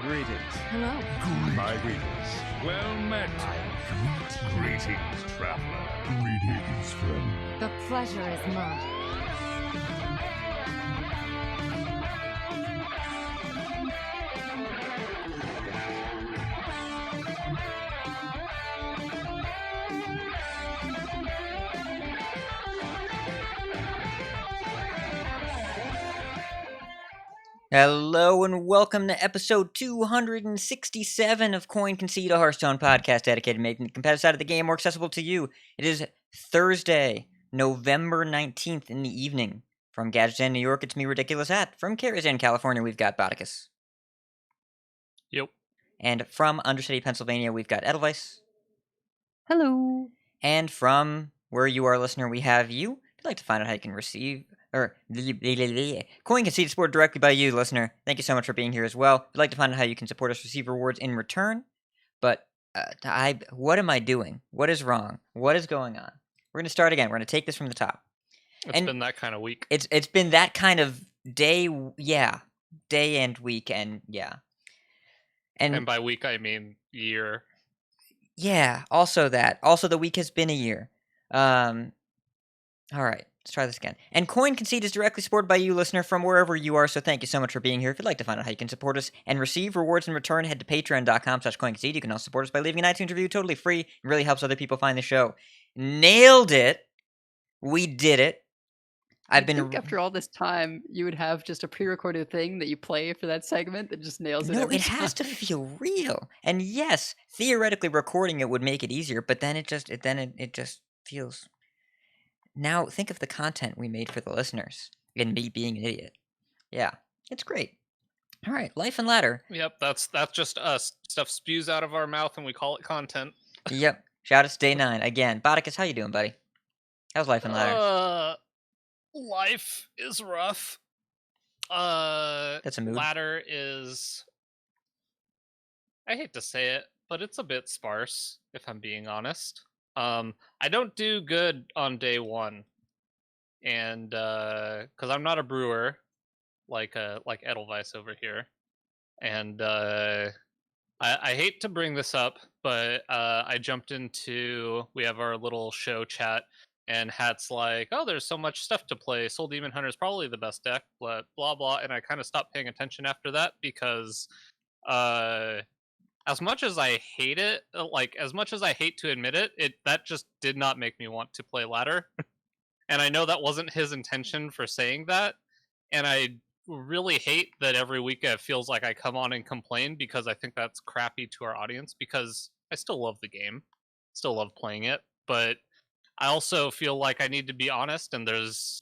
Greetings, Hello. my readers. Well met. Greetings, traveler. Greetings, friend. The pleasure is mine. Hello and welcome to episode 267 of Concede, a Hearthstone podcast dedicated to making the competitive side of the game more accessible to you. It is Thursday, November 19th in the evening. From Gadsden, New York, it's me, Ridiculous Hat. From Karazhan, California, we've got Botticus. Yep. And from Undercity, Pennsylvania, we've got Edelweiss. Hello. And from where you are, listener, we have you. If you'd like to find out how you can receive Coin Concede supported directly by you, listener. Thank you so much for being here as well. If you'd like to find out how you can support us, receive rewards in return. But what am I doing? What is wrong? What is going on? We're going to start again. We're going to take this from the top. It's been that kind of week. It's been that kind of day and week, and yeah. And by week, I mean year. Yeah, also that. Also, the week has been a year. All right, let's try this again. And Coin Concede is directly supported by you, listener, from wherever you are, so thank you so much for being here. If you'd like to find out how you can support us and receive rewards in return, head to patreon.com/coinconcede. You can also support us by leaving an iTunes review totally free. It really helps other people find the show. Nailed it! We did it. I think after all this time, you would have just a pre-recorded thing that you play for that segment that just nails it. No, every it has to time. feel real. And yes, theoretically recording it would make it easier, but then it just feels. Now think of the content we made for the listeners and me being an idiot. Yeah, it's great. All right, Life and Ladder. Yep, that's just us. Stuff spews out of our mouth and we call it content. Yep. Shout out to Day 9 again. Botticus, how you doing, buddy? How's Life and Ladder? Life is rough. That's a mood. Ladder is, I hate to say it, but it's a bit sparse, if I'm being honest. I don't do good on day one. And because I'm not a brewer like Edelweiss over here. And I hate to bring this up, but I jumped into, we have our little show chat, and Hat's like, oh, there's so much stuff to play. Soul Demon Hunter is probably the best deck, blah, blah. And I kind of stopped paying attention after that because as much as I hate it, as much as I hate to admit it, that just did not make me want to play ladder. And I know that wasn't his intention for saying that. And I really hate that every week it feels like I come on and complain because I think that's crappy to our audience because I still love the game, still love playing it, but I also feel like I need to be honest, and there's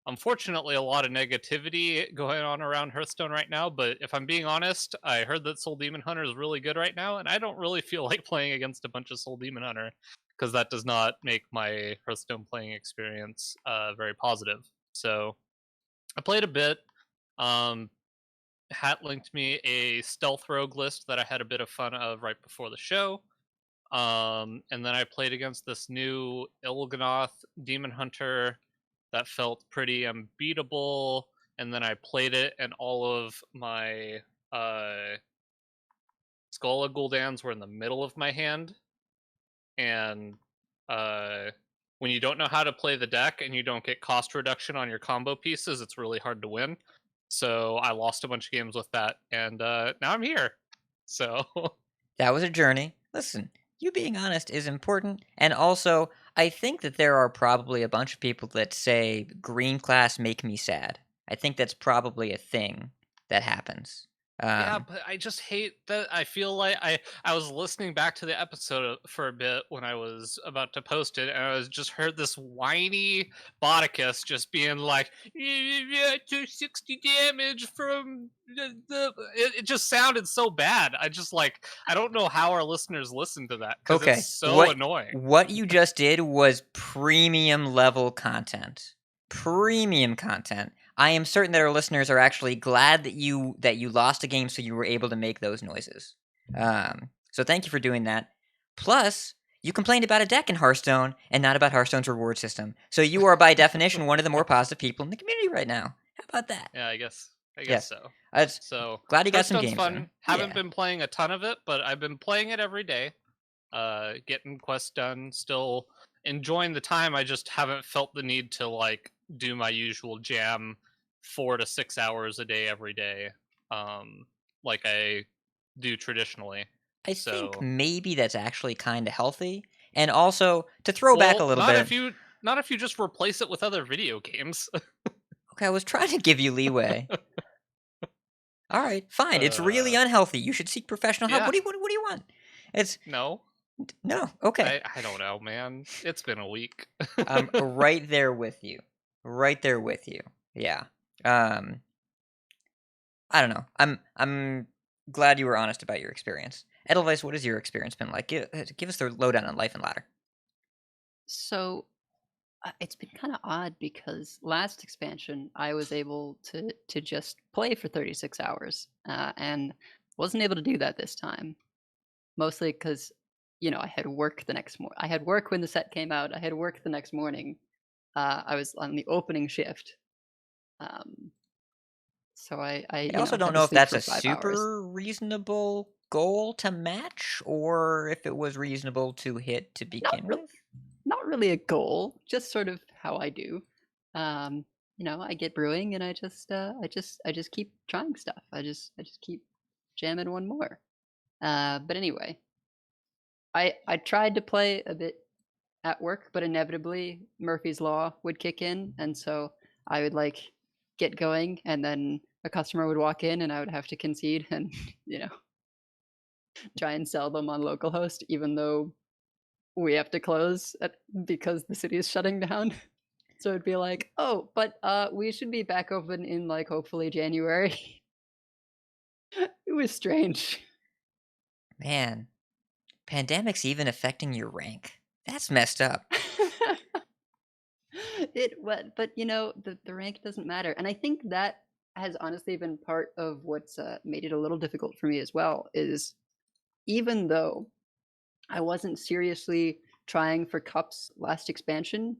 unfortunately a lot of negativity going on around Hearthstone right now, but if I'm being honest, I heard that Soul Demon Hunter is really good right now, and I don't really feel like playing against a bunch of Soul Demon Hunter because that does not make my Hearthstone playing experience very positive. So I played a bit. Hat linked me a stealth rogue list that I had a bit of fun of right before the show. And then I played against this new Il'gynoth Demon Hunter that felt pretty unbeatable. And then I played it, and all of my Skull Guldans were in the middle of my hand. And when you don't know how to play the deck and you don't get cost reduction on your combo pieces, it's really hard to win. So I lost a bunch of games with that, and now I'm here. So That was a journey. Listen, you being honest is important, and also I think that there are probably a bunch of people that say green class make me sad. I think that's probably a thing that happens. yeah, but I just hate that. I feel like I was listening back to the episode for a bit when I was about to post it, and I was just heard this whiny Botticus just being like, "Yeah, 260 damage from the." It just sounded so bad. I just I don't know how our listeners listen to that because Okay, it's so annoying. What you just did was premium level content. Premium content. I am certain that our listeners are actually glad that you lost a game so you were able to make those noises. So thank you for doing that. Plus, you complained about a deck in Hearthstone and not about Hearthstone's reward system. So you are by definition one of the more positive people in the community right now. How about that? Yeah, I guess I guess so. It's So glad you got some Hearthstone's games fun. in. Haven't Yeah. been playing a ton of it, but I've been playing it every day. Getting quests done. Still enjoying the time. I just haven't felt the need to like do my usual jam 4 to 6 hours a day every day, like I do traditionally. I think So maybe that's actually kind of healthy. And also, to throw back a well, little not bit. if you just replace it with other video games. Okay, I was trying to give you leeway. All right, fine. It's really unhealthy. You should seek professional help. Yeah. What do you want? It's No, okay. I don't know, man. It's been a week. I'm right there with you. Right there with you. Yeah. I don't know. I'm glad you were honest about your experience. Edelweiss, what has your experience been like? Give us the lowdown on life and ladder. So it's been kind of odd because last expansion I was able to just play for 36 hours, and wasn't able to do that this time. Mostly because I had work the next morning. I had work when the set came out. I had work the next morning. I was on the opening shift, so I I also had don't to know if sleep that's for a 5 hours. super reasonable goal to match, or if it was reasonable to hit to begin with. Not really a goal, just sort of how I do. I get brewing and I just keep trying stuff. I just keep jamming one more. But anyway, I tried to play a bit at work, but inevitably Murphy's Law would kick in, and so I would like get going, and then a customer would walk in, and I would have to concede and try and sell them on localhost, even though we have to close because the city is shutting down. So it'd be like, oh, but we should be back open in like hopefully January. It was strange. Man, pandemic's even affecting your rank. That's messed up. But the rank doesn't matter, and I think that has honestly been part of what's made it a little difficult for me as well. Is even though I wasn't seriously trying for cups last expansion,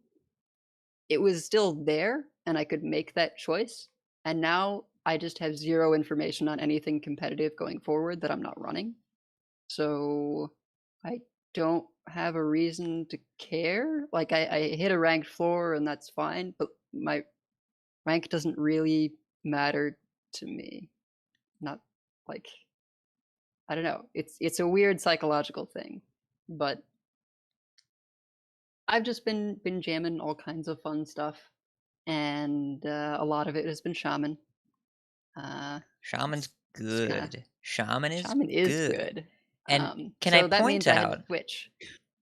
it was still there, and I could make that choice. And now I just have zero information on anything competitive going forward that I'm not running. So I don't have a reason to care. Like I hit a ranked floor and that's fine, but my rank doesn't really matter to me. Not like I don't know. It's a weird psychological thing, but I've just been jamming all kinds of fun stuff, and a lot of it has been shaman. Shaman's it's kinda, good. Shaman is good. good. And can so I that point means I had out? to switch.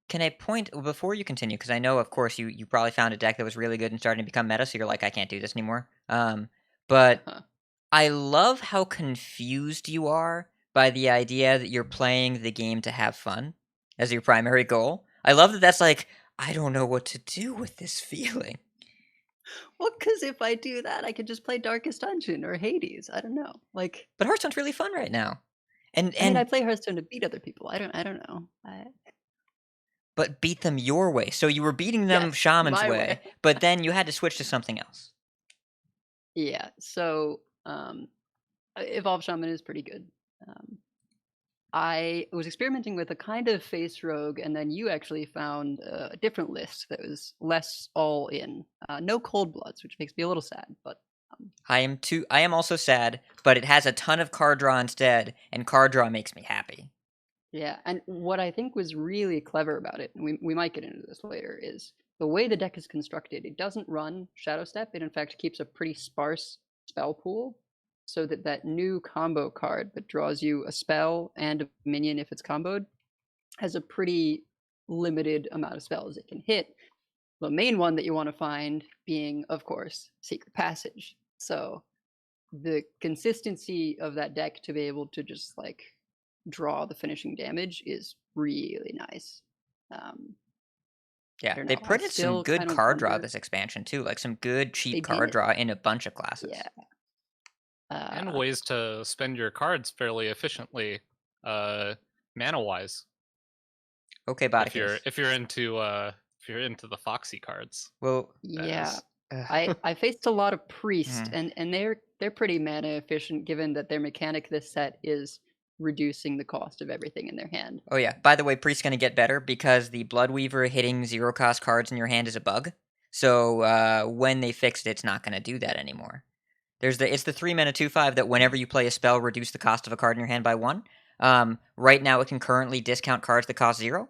Can I point before you continue? Because I know, of course, you probably found a deck that was really good and starting to become meta. So you're like, I can't do this anymore. But Uh-huh. I love how confused you are by the idea that you're playing the game to have fun as your primary goal. I love that. That's like, I don't know what to do with this feeling. Well, because if I do that, I could just play Darkest Dungeon or Hades. I don't know. Like, But Hearthstone's really fun right now. And I mean, I play Hearthstone to beat other people. I don't know. But beat them your way. So you were beating them Yes, Shaman's my way, way. but then you had to switch to something else. Yeah. So, Evolved Shaman is pretty good. I was experimenting with a kind of face rogue, and then you actually found a different list that was less all in. No cold bloods, which makes me a little sad, but I am also sad, but it has a ton of card draw instead, and card draw makes me happy. yeah. And what I think was really clever about it, and we might get into this later, is the way the deck is constructed. It doesn't run Shadow Step. It in fact keeps a pretty sparse spell pool, so that new combo card that draws you a spell and a minion if it's comboed has a pretty limited amount of spells it can hit. The main one that you want to find being, of course, Secret Passage. So the consistency of that deck to be able to just like draw the finishing damage is really nice. Yeah, they put in some good card draw this expansion too, like some good cheap card draw in a bunch of classes. Yeah. And ways to spend your cards fairly efficiently, mana wise. Okay, Botticus. If you're into the Foxy cards. Well, yeah. I faced a lot of priest, Mhm. and they're pretty mana efficient, given that their mechanic this set is reducing the cost of everything in their hand. Oh yeah. By the way, Priest's gonna get better because the Bloodweaver hitting 0-cost cards in your hand is a bug. So when they fixed it, it's not gonna do that anymore. It's the 3 mana 2/5 that whenever you play a spell, reduce the cost of a card in your hand by 1. Right now, it can currently discount cards that cost 0,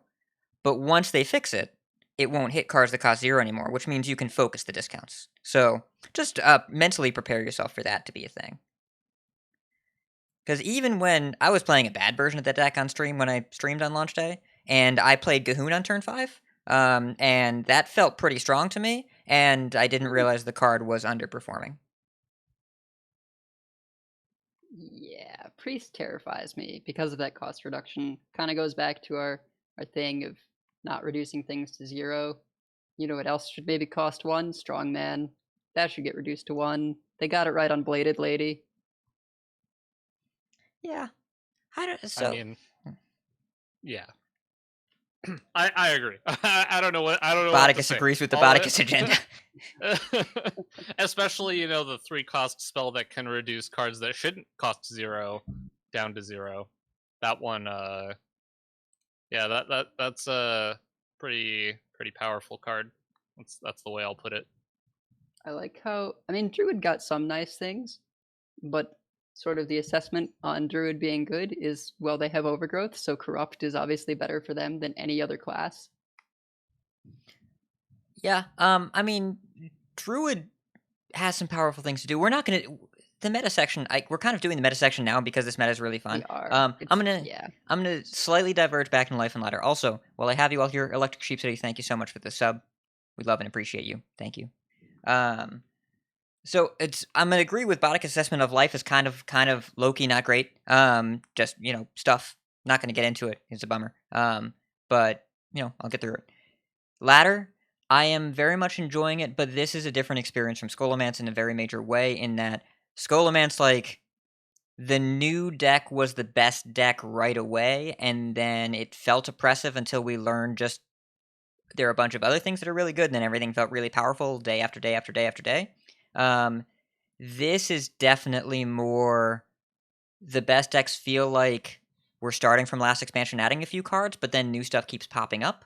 but once they fix it, it won't hit cards that cost 0 anymore, which means you can focus the discounts. So just mentally prepare yourself for that to be a thing. Because even when I was playing a bad version of that deck on stream when I streamed on launch day, and I played Gahoon on turn 5, and that felt pretty strong to me, and I didn't realize the card was underperforming. Yeah, priest terrifies me because of that cost reduction. Kind of goes back to our thing of not reducing things to 0. You know what else should maybe cost 1? Strongman. That should get reduced to 1. They got it right on Bladed Lady. Yeah. I mean, yeah. I agree. I don't know what to Botticus say. agrees with the All I- Botticus agenda. Especially, the 3-cost spell that can reduce cards that shouldn't cost 0 down to 0. That one, yeah, that's a pretty powerful card. That's the way I'll put it. I like how, I mean, Druid got some nice things, but sort of the assessment on Druid being good is, well, they have overgrowth, so Corrupt is obviously better for them than any other class. Yeah, I mean, Druid has some powerful things to do. We're not gonna the meta section. We're kind of doing the meta section now because this meta is really fun. We are. I'm Yeah. gonna slightly diverge back into Life and Ladder. Also, while I have you all here, Electric Sheep City, thank you so much for the sub. We love and appreciate you. Thank you. So I'm gonna agree with Bottic's assessment of life is kind of low key, not great. Just stuff. Not gonna get into it. It's a bummer. But I'll get through it. Ladder, I am very much enjoying it, but this is a different experience from Scholomance in a very major way. In that Scholomance, the new deck was the best deck right away, and then it felt oppressive until we learned just there are a bunch of other things that are really good, and then everything felt really powerful day after day after day after day. This is definitely more the best decks feel like we're starting from last expansion, adding a few cards, but then new stuff keeps popping up.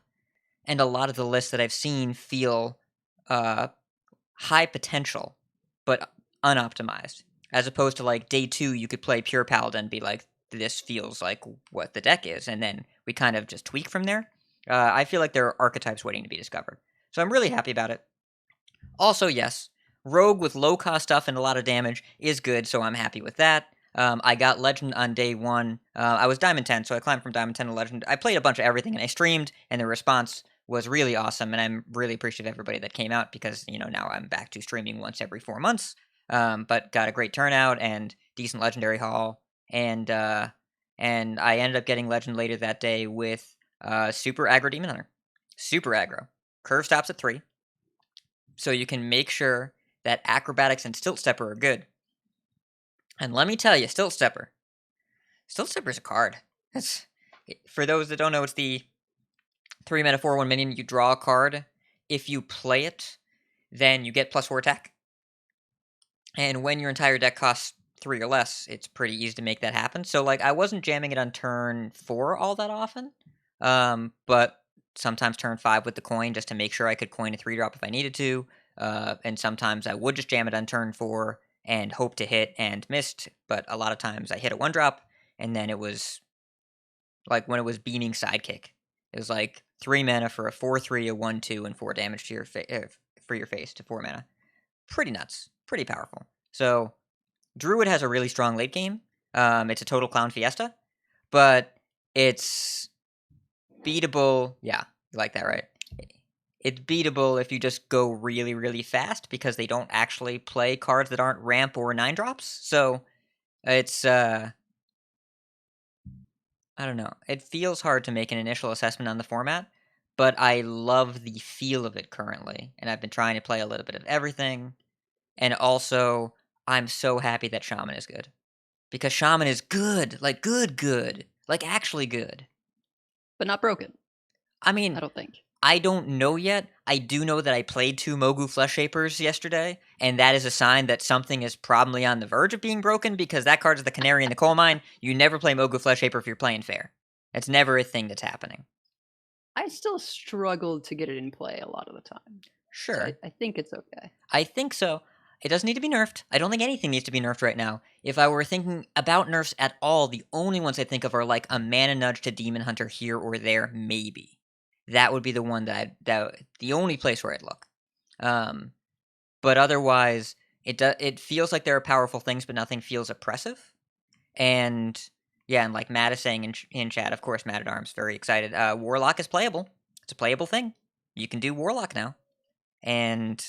And a lot of the lists that I've seen feel high potential, but unoptimized. As opposed to day 2, you could play Pure Paladin and be like, this feels like what the deck is, and then we kind of just tweak from there. I feel like there are archetypes waiting to be discovered. So I'm really happy about it. Also, yes, Rogue with low-cost stuff and a lot of damage is good, so I'm happy with that. I got Legend on day 1. I was Diamond 10, so I climbed from Diamond 10 to Legend. I played a bunch of everything, and I streamed, and the response was really awesome, and I'm really appreciative of everybody that came out because, now I'm back to streaming once every 4 months, but got a great turnout and decent Legendary haul, and I ended up getting Legend later that day with Super Aggro Demon Hunter. Super Aggro. Curve stops at 3, so you can make sure that Acrobatics and Stilt Stepper are good. And let me tell you, Stilt Stepper is a card. For those that don't know, it's the 3 mana 4/1 minion. You draw a card. If you play it, then you get +4 attack. And when your entire deck costs 3 or less, it's pretty easy to make that happen. So I wasn't jamming it on turn 4 all that often, but sometimes turn 5 with the coin just to make sure I could coin a 3-drop if I needed to. And sometimes I would just jam it on turn 4 and hope to hit and missed. But a lot of times I hit a 1-drop, and then it was like when it was Beaming Sidekick. It was 3 mana for a 4/3, a 1/2, and 4 damage to your for your face to 4 mana. Pretty nuts. Pretty powerful. So Druid has a really strong late game. It's a total clown fiesta, but it's beatable. Yeah, you like that, right? It's beatable if you just go really, really fast because they don't actually play cards that aren't ramp or 9-drops. So it's I don't know. It feels hard to make an initial assessment on the format, but I love the feel of it currently, and I've been trying to play a little bit of everything. And also, I'm so happy that Shaman is good. Because Shaman is good. Good. Actually good. But not broken, I I mean, don't think. I don't know yet. I do know that I played 2 Mogu Flesh Shapers yesterday, and that is a sign that something is probably on the verge of being broken, because that card is the canary in the coal mine. You never play Mogu Flesh Shaper if you're playing fair. It's never a thing that's happening. I still struggled to get it in play a lot of the time. Sure. So I think it's okay. I think so. It doesn't need to be nerfed. I don't think anything needs to be nerfed right now. If I were thinking about nerfs at all, the only ones I think of are like a Mana Nudge to Demon Hunter here or there, maybe. That would be the one the only place where I'd look. But otherwise, it feels like there are powerful things, but nothing feels oppressive. And yeah, and like Matt is saying in chat, of course, Matt at Arms, very excited. Warlock is playable. It's a playable thing. You can do Warlock now. And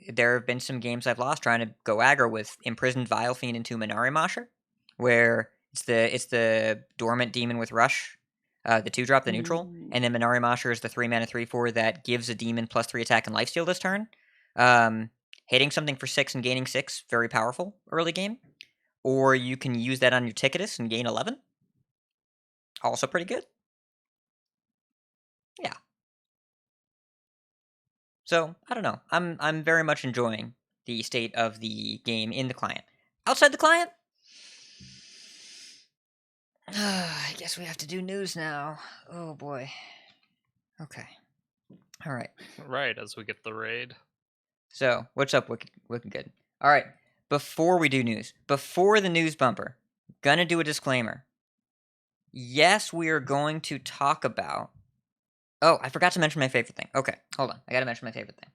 there have been some games I've lost trying to go aggro with Imprisoned Vile Fiend into Minari Masher, where it's the Dormant Demon with Rush, the 2-drop, the neutral, and then Minari Masher is the 3-mana 3/4 that gives a demon +3 attack and lifesteal this turn. Hitting something for 6 and gaining 6, very powerful early game. Or you can use that on your Ticketus and gain 11. Also pretty good. Yeah. So, I don't know. I'm very much enjoying the state of the game in the client. Outside the client? I guess we have to do news now. Oh boy. Okay. Alright. Right, as we get the raid. So, what's up, Wicked Good? Alright. Before we do news, before the news bumper, gonna do a disclaimer. Yes, we are going to talk about... Oh, I forgot to mention my favorite thing. Okay, hold on. I gotta mention my favorite thing.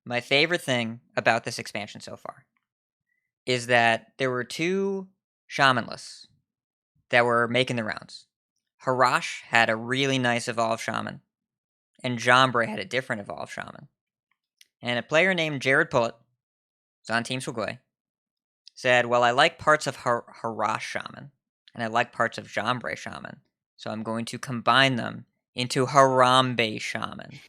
My favorite thing about this expansion so far is that there were 2 shaman lists that were making the rounds. Harash had a really nice evolved shaman, and Jombre had a different evolved shaman. And a player named Jared Pullet, who's on Team Swagway, said, well, I like parts of Harash shaman, and I like parts of Jombre shaman, so I'm going to combine them into Harambe shaman.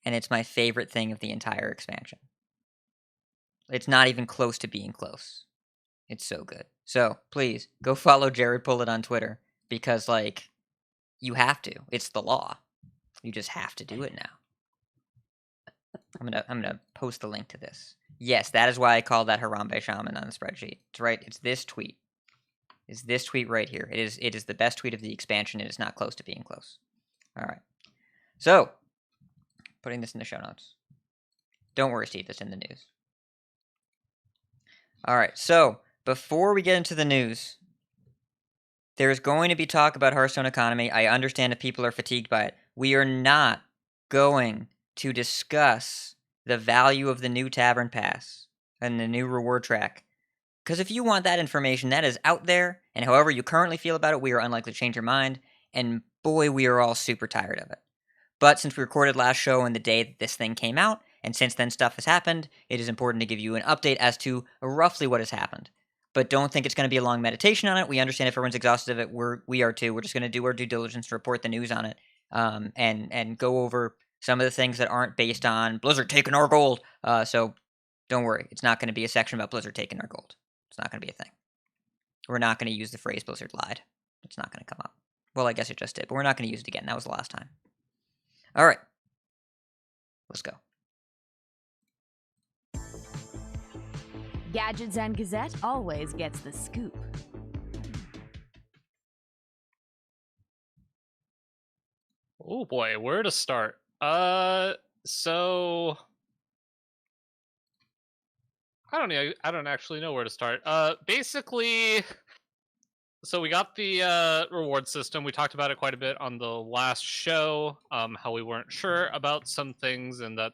And it's my favorite thing of the entire expansion. It's not even close to being close. It's so good. So, please, go follow Jared Pullet on Twitter, because, like, you have to. It's the law. You just have to do it now. I'm gonna post the link to this. Yes, that is why I call that Harambe Shaman on the spreadsheet. It's right. It's this tweet. It's this tweet right here. It is the best tweet of the expansion. It is not close to being close. All right. So, putting this in the show notes. Don't worry, Steve. It's in the news. All right. So, before we get into the news, there's going to be talk about Hearthstone economy. I understand if people are fatigued by it. We are not going to discuss the value of the new Tavern Pass and the new reward track. Because if you want that information, that is out there, and however you currently feel about it, we are unlikely to change your mind, and boy, we are all super tired of it. But since we recorded last show on the day that this thing came out, and since then stuff has happened, it is important to give you an update as to roughly what has happened. But don't think it's going to be a long meditation on it. We understand if everyone's exhausted of it, we are too. We're just going to do our due diligence to report the news on it, and go over some of the things that aren't based on Blizzard taking our gold. So don't worry, it's not going to be a section about Blizzard taking our gold. It's not going to be a thing. We're not going to use the phrase Blizzard lied. It's not going to come up. Well, I guess it just did, but we're not going to use it again. That was the last time. All right. Let's go. Gadgets and Gazette always gets the scoop. Oh boy, where to start? So I don't know. I don't actually know where to start. Basically, so we got the reward system. We talked about it quite a bit on the last show. How we weren't sure about some things and that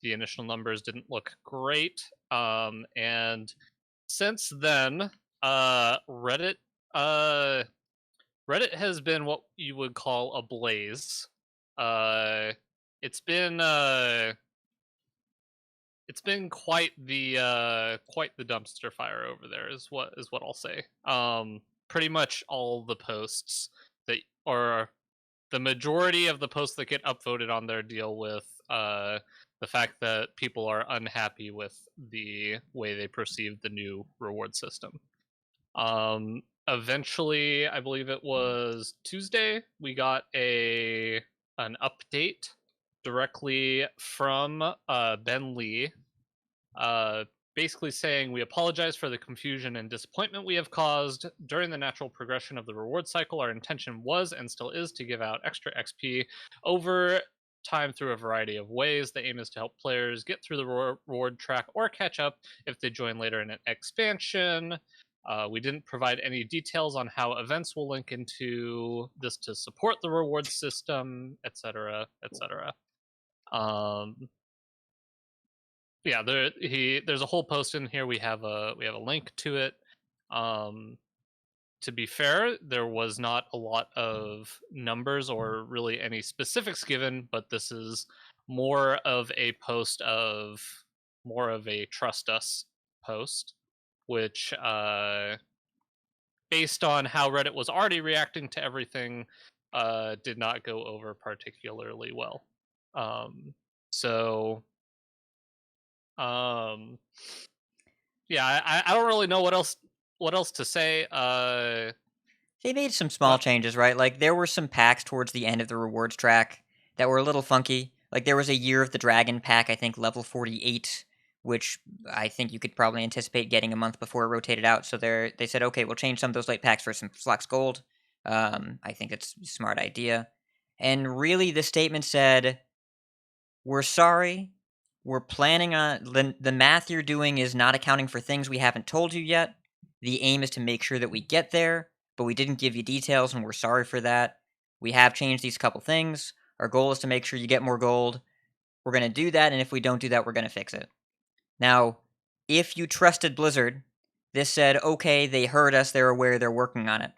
the initial numbers didn't look great. And since then, Reddit has been what you would call a blaze. It's been quite the dumpster fire over there is what I'll say. Pretty much all the posts that, or the majority of the posts that get upvoted on there, deal with the fact that people are unhappy with the way they perceive the new reward system. eventually, I believe it was Tuesday, we got an update directly from Ben Lee, uh, basically saying, "We apologize for the confusion and disappointment we have caused. During the natural progression of the reward cycle, our intention was and still is to give out extra XP over time through a variety of ways. The aim is to help players get through the reward track or catch up if they join later in an expansion. We didn't provide any details on how events will link into this to support the reward system, etc., etc." Yeah, there's a whole post in here. We have a link to it. To be fair, there was not a lot of numbers or really any specifics given, but this is more of a post of more of a trust us post, which based on how Reddit was already reacting to everything, did not go over particularly well. So yeah, I don't really know what else to say. They made some small changes, right? Like, there were some packs towards the end of the rewards track that were a little funky. Like, there was a Year of the Dragon pack, I think level 48, which I think you could probably anticipate getting a month before it rotated out. So they said, okay, we'll change some of those late packs for some Flux Gold. I think it's a smart idea. And really, the statement said, we're sorry. We're planning on... The math you're doing is not accounting for things we haven't told you yet. The aim is to make sure that we get there, but we didn't give you details, and we're sorry for that. We have changed these couple things. Our goal is to make sure you get more gold. We're going to do that, and if we don't do that, we're going to fix it. Now, if you trusted Blizzard, this said, okay, they heard us, they're aware, they're working on it.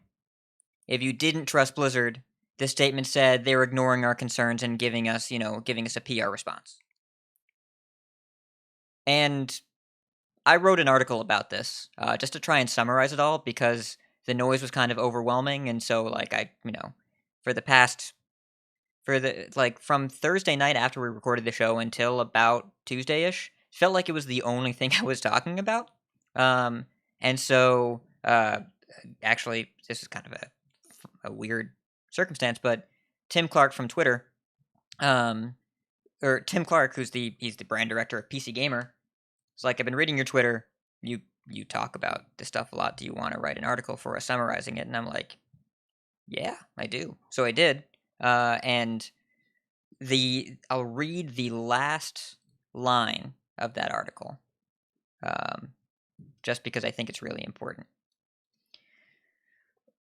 If you didn't trust Blizzard, this statement said they were ignoring our concerns and giving us a PR response. And I wrote an article about this, just to try and summarize it all, because the noise was kind of overwhelming, and so, from Thursday night after we recorded the show until about Tuesday-ish, felt like it was the only thing I was talking about. And so, actually, this is kind of a weird circumstance, but Tim Clark from Twitter, or Tim Clark, he's the brand director of PC Gamer, it's like, I've been reading your Twitter. You talk about this stuff a lot. Do you want to write an article for us summarizing it? And I'm like, yeah, I do. So I did. And I'll read the last line of that article, just because I think it's really important.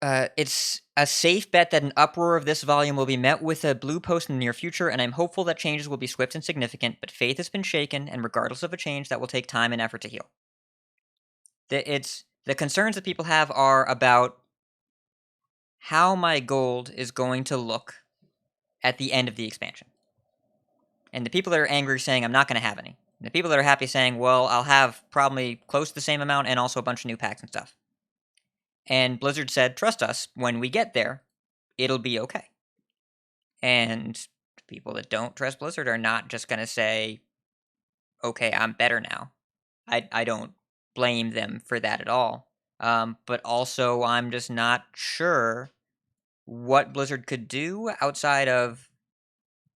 It's a safe bet that an uproar of this volume will be met with a blue post in the near future, and I'm hopeful that changes will be swift and significant, but faith has been shaken, and regardless of a change, that will take time and effort to heal. The concerns that people have are about how my gold is going to look at the end of the expansion. And the people that are angry saying, I'm not going to have any. And the people that are happy saying, well, I'll have probably close to the same amount and also a bunch of new packs and stuff. And Blizzard said, trust us, when we get there, it'll be okay. And people that don't trust Blizzard are not just going to say, okay, I'm better now. I don't blame them for that at all. But also, I'm just not sure what Blizzard could do outside of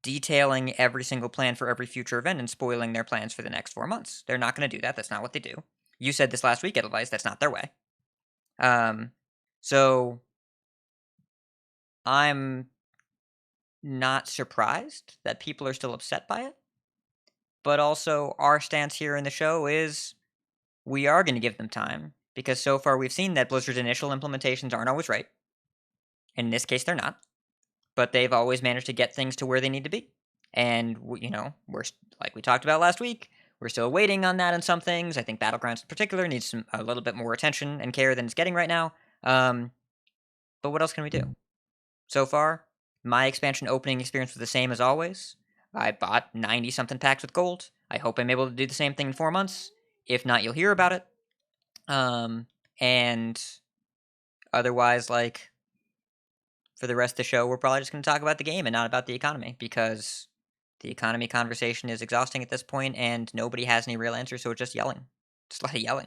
detailing every single plan for every future event and spoiling their plans for the next 4 months. They're not going to do that. That's not what they do. You said this last week, Edelweiss. That's not their way. So I'm not surprised that people are still upset by it. But also, our stance here in the show is we are going to give them time, because so far we've seen that Blizzard's initial implementations aren't always right. And in this case, they're not. But they've always managed to get things to where they need to be. And, we're, like we talked about last week, we're still waiting on that in some things. I think Battlegrounds in particular needs a little bit more attention and care than it's getting right now. But what else can we do? So far, my expansion opening experience was the same as always. I bought 90-something packs with gold. I hope I'm able to do the same thing in 4 months. If not, you'll hear about it. And otherwise, for the rest of the show, we're probably just going to talk about the game and not about the economy, because the economy conversation is exhausting at this point, and nobody has any real answers, so it's just yelling. Just a lot of yelling.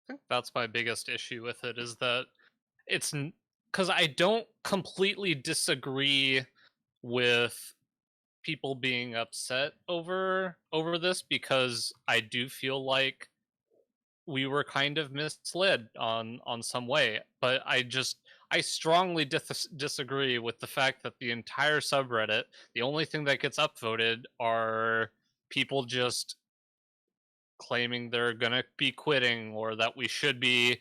think that's my biggest issue with it, is that it's because I don't completely disagree with people being upset over this, because I do feel like we were kind of misled on some way, but I strongly disagree with the fact that the entire subreddit, the only thing that gets upvoted are people just claiming they're gonna be quitting, or that we should be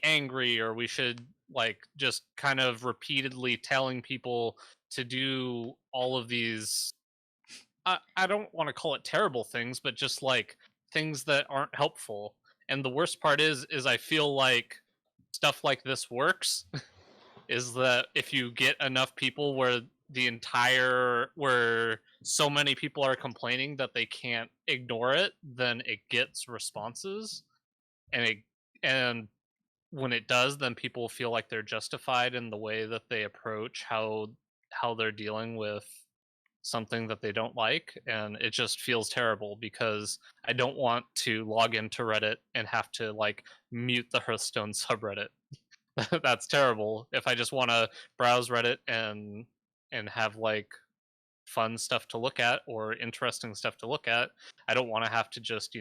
angry, or we should like just kind of repeatedly telling people to do all of these, I don't want to call it terrible things, but just like things that aren't helpful. And the worst part is I feel like stuff like this works is that if you get enough people where so many people are complaining that they can't ignore it, then it gets responses. And when it does, then people feel like they're justified in the way that they approach how they're dealing with something that they don't like. And it just feels terrible, because I don't want to log into Reddit and have to like mute the Hearthstone subreddit. That's terrible. If I just want to browse Reddit and have like fun stuff to look at or interesting stuff to look at, I don't want to have to just,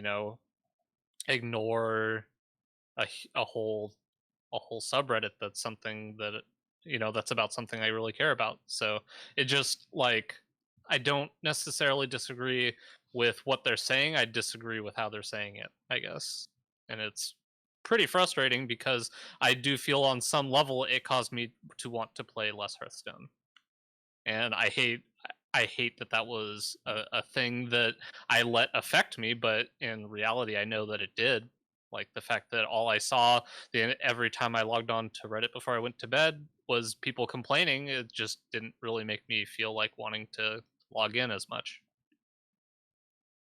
ignore a whole subreddit that's something that that's about something I really care about. So it just like, I don't necessarily disagree with what they're saying. I disagree with how they're saying it, I guess. And it's pretty frustrating, because I do feel on some level it caused me to want to play less Hearthstone. And I hate that was a thing that I let affect me, but in reality I know that it did. Like the fact that all I saw every time I logged on to Reddit before I went to bed was people complaining, it just didn't really make me feel like wanting to log in as much.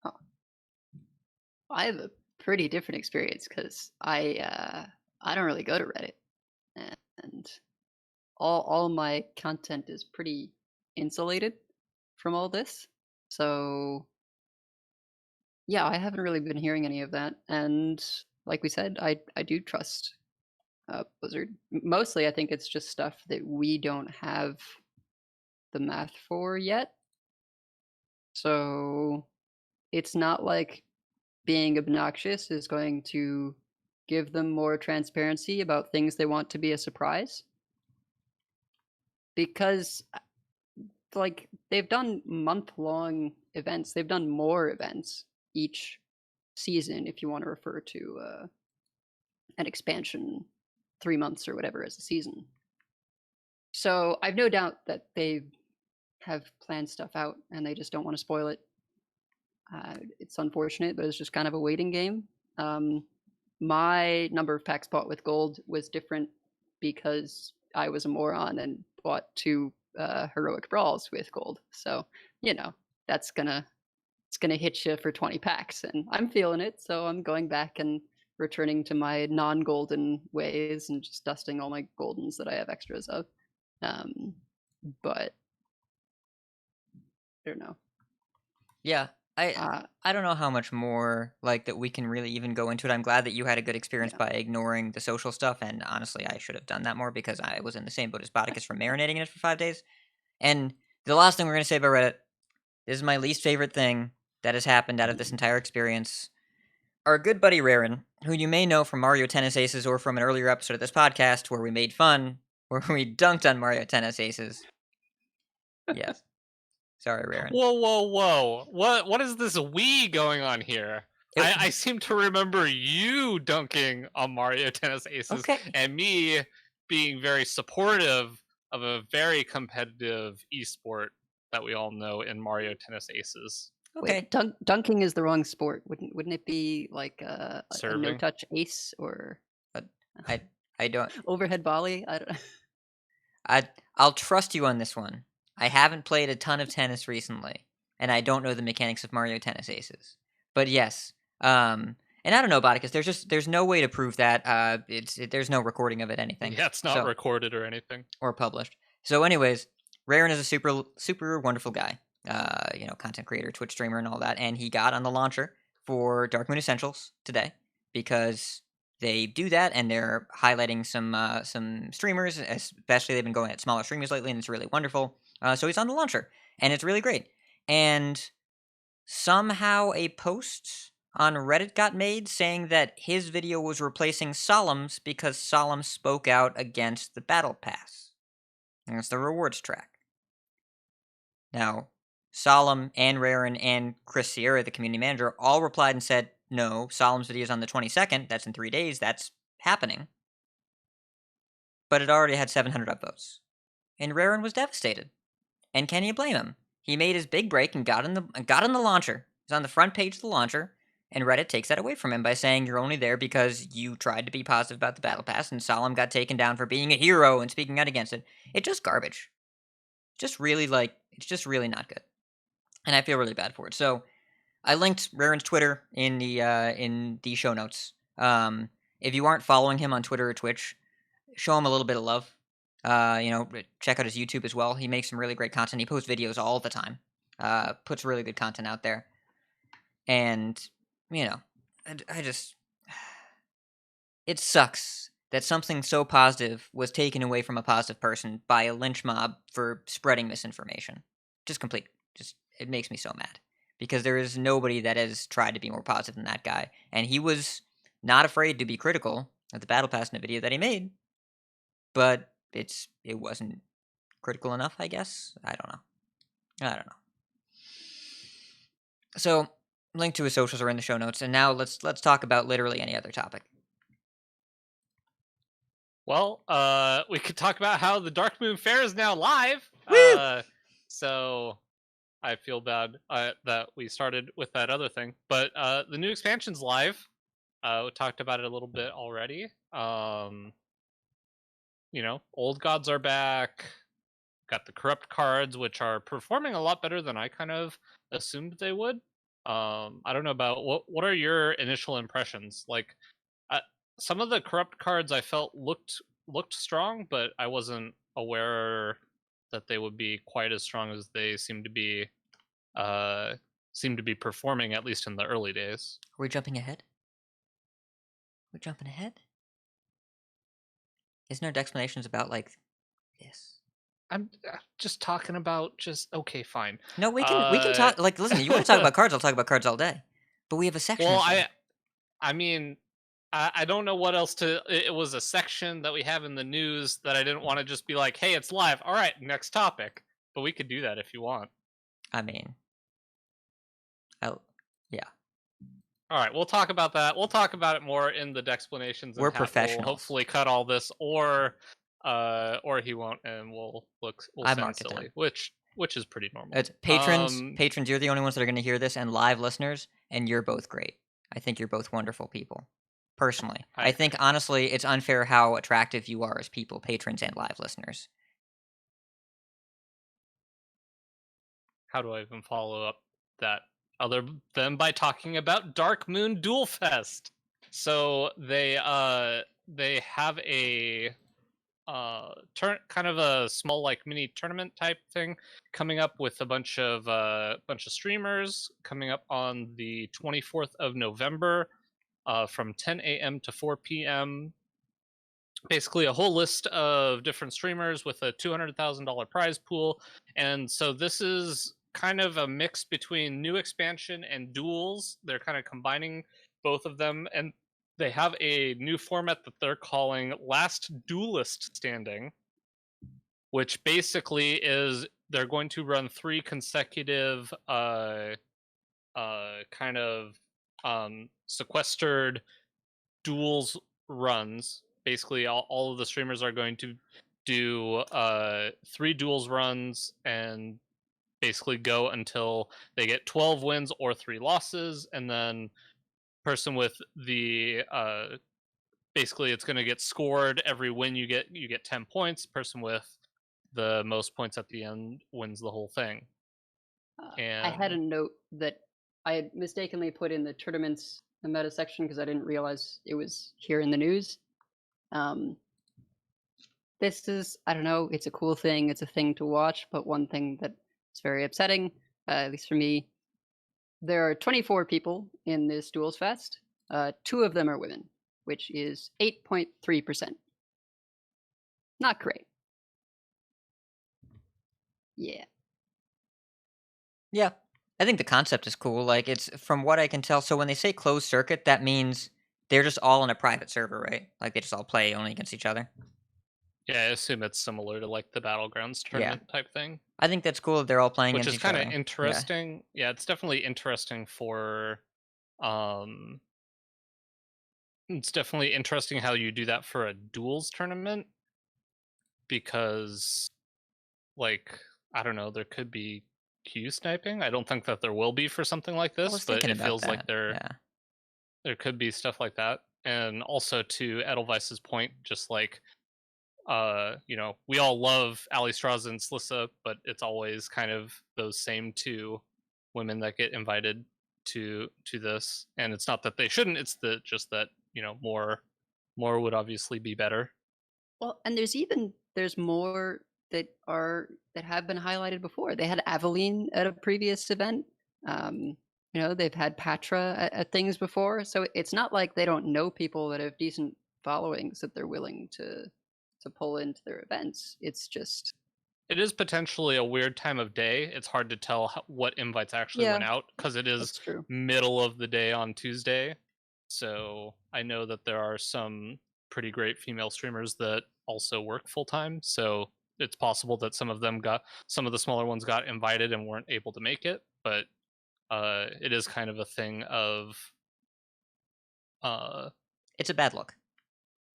Huh. I have a pretty different experience because I don't really go to Reddit, and all my content is pretty insulated from all this. So yeah, I haven't really been hearing any of that. And like we said, I do trust Blizzard. Mostly, I think it's just stuff that we don't have the math for yet. So it's not like being obnoxious is going to give them more transparency about things they want to be a surprise. Because like they've done month-long events, they've done more events each season, if you want to refer to an expansion 3 months or whatever as a season. So I've no doubt that they have planned stuff out and they just don't want to spoil it. It's unfortunate, but it's just kind of a waiting game. My number of packs bought with gold was different because I was a moron and bought 2 heroic brawls with gold. So that's gonna hit you for 20 packs, and I'm feeling it. So I'm going back and returning to my non-golden ways and just dusting all my goldens that I have extras of. But I don't know. Yeah, I don't know how much more like that we can really even go into it. I'm glad that you had a good experience by ignoring the social stuff, and honestly, I should have done that more because I was in the same boat as Botticus for marinating in it for 5 days. And the last thing we're going to say about Reddit, this is my least favorite thing that has happened out of this entire experience. Our good buddy Rarin, who you may know from Mario Tennis Aces or from an earlier episode of this podcast where we made fun, where we dunked on Mario Tennis Aces. Yes. Sorry, Rarin. Whoa! What is this we going on here? I seem to remember you dunking on Mario Tennis Aces, and me being very supportive of a very competitive esport that we all know in Mario Tennis Aces. Okay. Wait, dunking is the wrong sport. Wouldn't it be like a no-touch ace or? I don't. Overhead volley. I don't. I'll trust you on this one. I haven't played a ton of tennis recently, and I don't know the mechanics of Mario Tennis Aces. But yes, and I don't know, Botticus. There's no way to prove that. There's no recording of it, anything. Yeah, it's not recorded or anything or published. So, anyways, Rarin is a super wonderful guy. Content creator, Twitch streamer, and all that. And he got on the launcher for Darkmoon Essentials today because they do that, and they're highlighting some streamers, especially they've been going at smaller streamers lately, and it's really wonderful. So he's on the launcher, and it's really great. And somehow a post on Reddit got made saying that his video was replacing Solemn's because Solemn spoke out against the Battle Pass. And it's the rewards track. Now, Solemn and Raren and Chris Sierra, the community manager, all replied and said, no, Solemn's video is on the 22nd. That's in 3 days. That's happening. But it already had 700 upvotes. And Raren was devastated. And can you blame him? He made his big break and got in the launcher. He's on the front page of the launcher, and Reddit takes that away from him by saying you're only there because you tried to be positive about the Battle Pass, and Solemn got taken down for being a hero and speaking out against it. It's just garbage. It's just really not good. And I feel really bad for it. So I linked Raren's Twitter in the show notes. If you aren't following him on Twitter or Twitch, show him a little bit of love. Check out his YouTube as well. He makes some really great content. He posts videos all the time. Puts really good content out there. And, I just... It sucks that something so positive was taken away from a positive person by a lynch mob for spreading misinformation. It makes me so mad. Because there is nobody that has tried to be more positive than that guy. And he was not afraid to be critical of the Battle Pass in the video that he made. But it wasn't critical enough, I guess. I don't know. So, link to his socials are in the show notes, and now let's talk about literally any other topic. Well, we could talk about how the Darkmoon Faire is now live. Woo! So I feel bad that we started with that other thing, but the new expansion's live. We talked about it a little bit already. Old gods are back. Got the corrupt cards, which are performing a lot better than I kind of assumed they would. I don't know about what are your initial impressions? Like, some of the corrupt cards I felt looked strong, but I wasn't aware that they would be quite as strong as they seem to be performing, at least in the early days. Are we jumping ahead? We're jumping ahead? Isn't our Decksplanations about, like, this? I'm just talking about okay, fine. No, we can talk, like, listen, you want to talk about cards, I'll talk about cards all day. But we have a section. Well, I mean, I don't know what else to... It was a section that we have in the news that I didn't want to just be like, hey, it's live. All right, next topic. But we could do that if you want. I mean... yeah. All right, we'll talk about that. We'll talk about it more in the Decksplanations. We're professionals. We'll hopefully cut all this, or he won't, and we'll sound silly, which is pretty normal. It's patrons, you're the only ones that are going to hear this, and live listeners, and you're both great. I think you're both wonderful people. Personally, I think honestly, it's unfair how attractive you are as people, patrons and live listeners. How do I even follow up that other than by talking about Darkmoon Duel-Fest? So they have a kind of a small, like, mini tournament type thing coming up with a bunch of streamers coming up on the 24th of November. From 10 a.m. to 4 p.m. Basically a whole list of different streamers with a $200,000 prize pool. And so this is kind of a mix between new expansion and duels. They're kind of combining both of them. And they have a new format that they're calling Last Duelist Standing, which basically is they're going to run 3 consecutive kind of sequestered duels runs. Basically all of the streamers are going to do 3 duels runs and basically go until they get 12 wins or 3 losses, and then person with the basically it's going to get scored. Every win you get 10 points. Person with the most points at the end wins the whole thing. And I had a note that I had mistakenly put in the tournaments, the meta section, because I didn't realize it was here in the news. This is, I don't know, it's a cool thing. It's a thing to watch, but one thing that is very upsetting, at least for me, there are 24 people in this Duels Fest. 2 of them are women. which is 8.3%. Not great. Yeah. Yeah. I think the concept is cool. Like, it's from what I can tell. So when they say closed circuit, that means they're just all in a private server, right? Like, they just all play only against each other. Yeah, I assume it's similar to like the Battlegrounds tournament type thing. I think that's cool that they're all playing Which against is each kind other. of interesting. Yeah, it's definitely interesting for it's definitely interesting how you do that for a duels tournament, because like, I don't know, there could be queue sniping. I don't think that there will be for something like I this, was but thinking it about feels like that. there could be stuff like that. And also, to Edelweiss's point, just like you know, we all love Ali Strauss and Slissa, but it's always kind of those same two women that get invited to this. And it's not that they shouldn't, it's just that, you know, more would obviously be better. Well, and there's more that have been highlighted before. They had Aveline at a previous event. They've had Patra at things before. So it's not like they don't know people that have decent followings that they're willing to pull into their events. It's just It is potentially a weird time of day. It's hard to tell what invites actually went out, because it is that's true. middle of the day on Tuesday. So I know that there are some pretty great female streamers that also work full time. So it's possible that some of the smaller ones got invited and weren't able to make it. But it is kind of a thing of It's a bad look.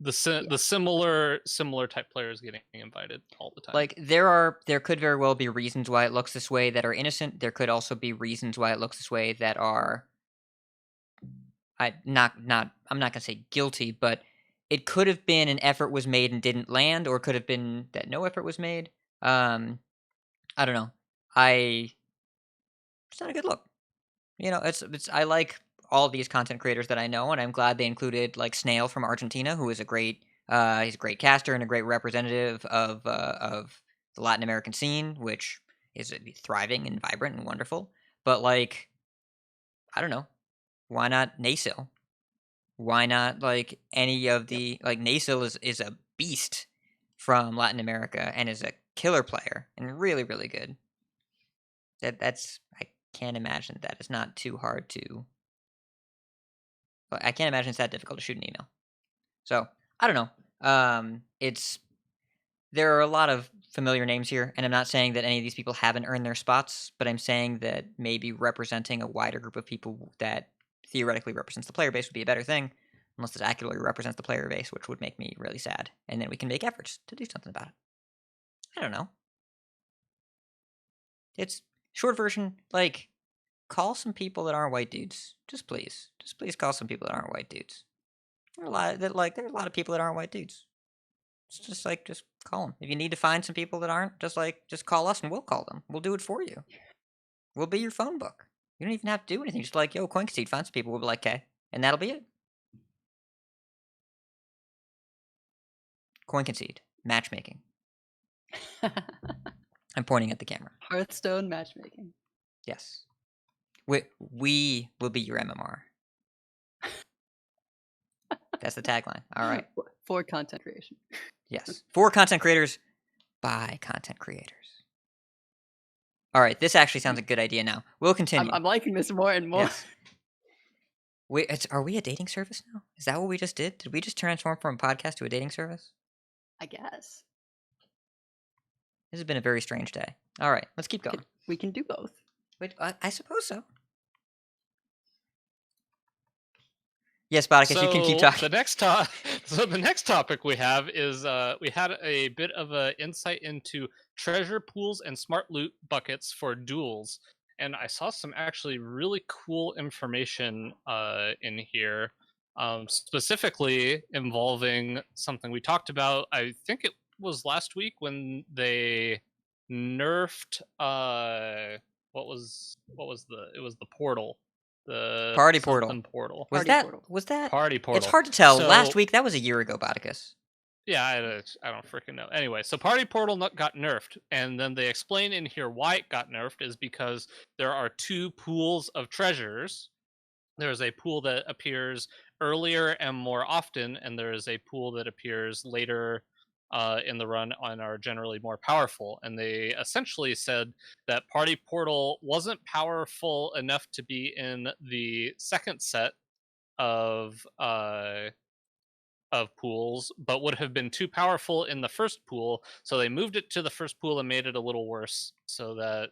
the similar type players getting invited all the time. Like, there could very well be reasons why it looks this way that are innocent. There could also be reasons why it looks this way that are I'm not gonna say guilty, but it could have been an effort was made and didn't land, or it could have been that no effort was made. I don't know. It's not a good look. You know, it's I like all these content creators that I know, and I'm glad they included like Snail from Argentina, who is he's a great caster and a great representative of the Latin American scene, which is thriving and vibrant and wonderful. But like, I don't know, why not Nasil? Why not like any of the like Nasil is a beast from Latin America and is a killer player and really really good. That's I can't imagine that it's not too hard to. I can't imagine it's that difficult to shoot an email. So I don't know. There are a lot of familiar names here, and I'm not saying that any of these people haven't earned their spots, but I'm saying that maybe representing a wider group of people that theoretically represents the player base would be a better thing, unless it accurately represents the player base, which would make me really sad. And then we can make efforts to do something about it. I don't know. It's short version, like, call some people that aren't white dudes. Just please call some people that aren't white dudes. There are a lot of people that aren't white dudes. It's just call them. If you need to find some people that aren't, just call us and we'll call them. We'll do it for you. We'll be your phone book. You don't even have to do anything. Just like, yo, Concede, find some people. We'll be like, okay. And that'll be it. Concede. Matchmaking. I'm pointing at the camera. Hearthstone matchmaking. Yes. We will be your MMR. That's the tagline. All right. For content creation. Yes. For content creators, by content creators. All right. This actually sounds a good idea now. We'll continue. I'm liking this more and more. Yes. Wait, are we a dating service now? Is that what we just did? Did we just transform from a podcast to a dating service? I guess. This has been a very strange day. All right. Let's keep going. We can do both. Wait, I suppose so. Yes, Botticus, you can keep talking. The next topic we have is we had a bit of an insight into treasure pools and smart loot buckets for duels, and I saw some actually really cool information in here, specifically involving something we talked about. I think it was last week when they nerfed what was the portal. The Party portal. Was that Party portal? It's hard to tell. So, last week, that was a year ago, Botticus. Yeah, I don't freaking know. Anyway, so Party Portal got nerfed, and then they explain in here why it got nerfed is because there are two pools of treasures. There's a pool that appears earlier and more often, and there is a pool that appears later in the run and are generally more powerful. And they essentially said that Party Portal wasn't powerful enough to be in the second set of pools, but would have been too powerful in the first pool. So they moved it to the first pool and made it a little worse, so that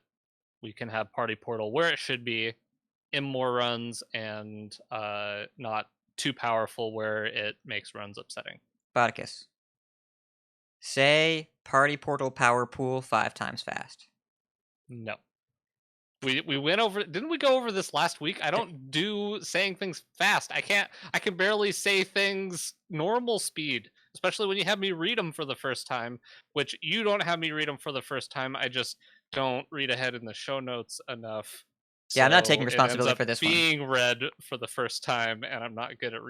we can have Party Portal where it should be, in more runs, and not too powerful where it makes runs upsetting. Botticus. Say Party Portal Power Pool 5 times fast. No. We went over, didn't we go over this last week? I don't do saying things fast. I can barely say things normal speed, especially when you have me read them for the first time, which you don't have me read them for the first time. I just don't read ahead in the show notes enough. Yeah, I'm not taking So it responsibility ends for up this one. being read for the first time, and I'm not good at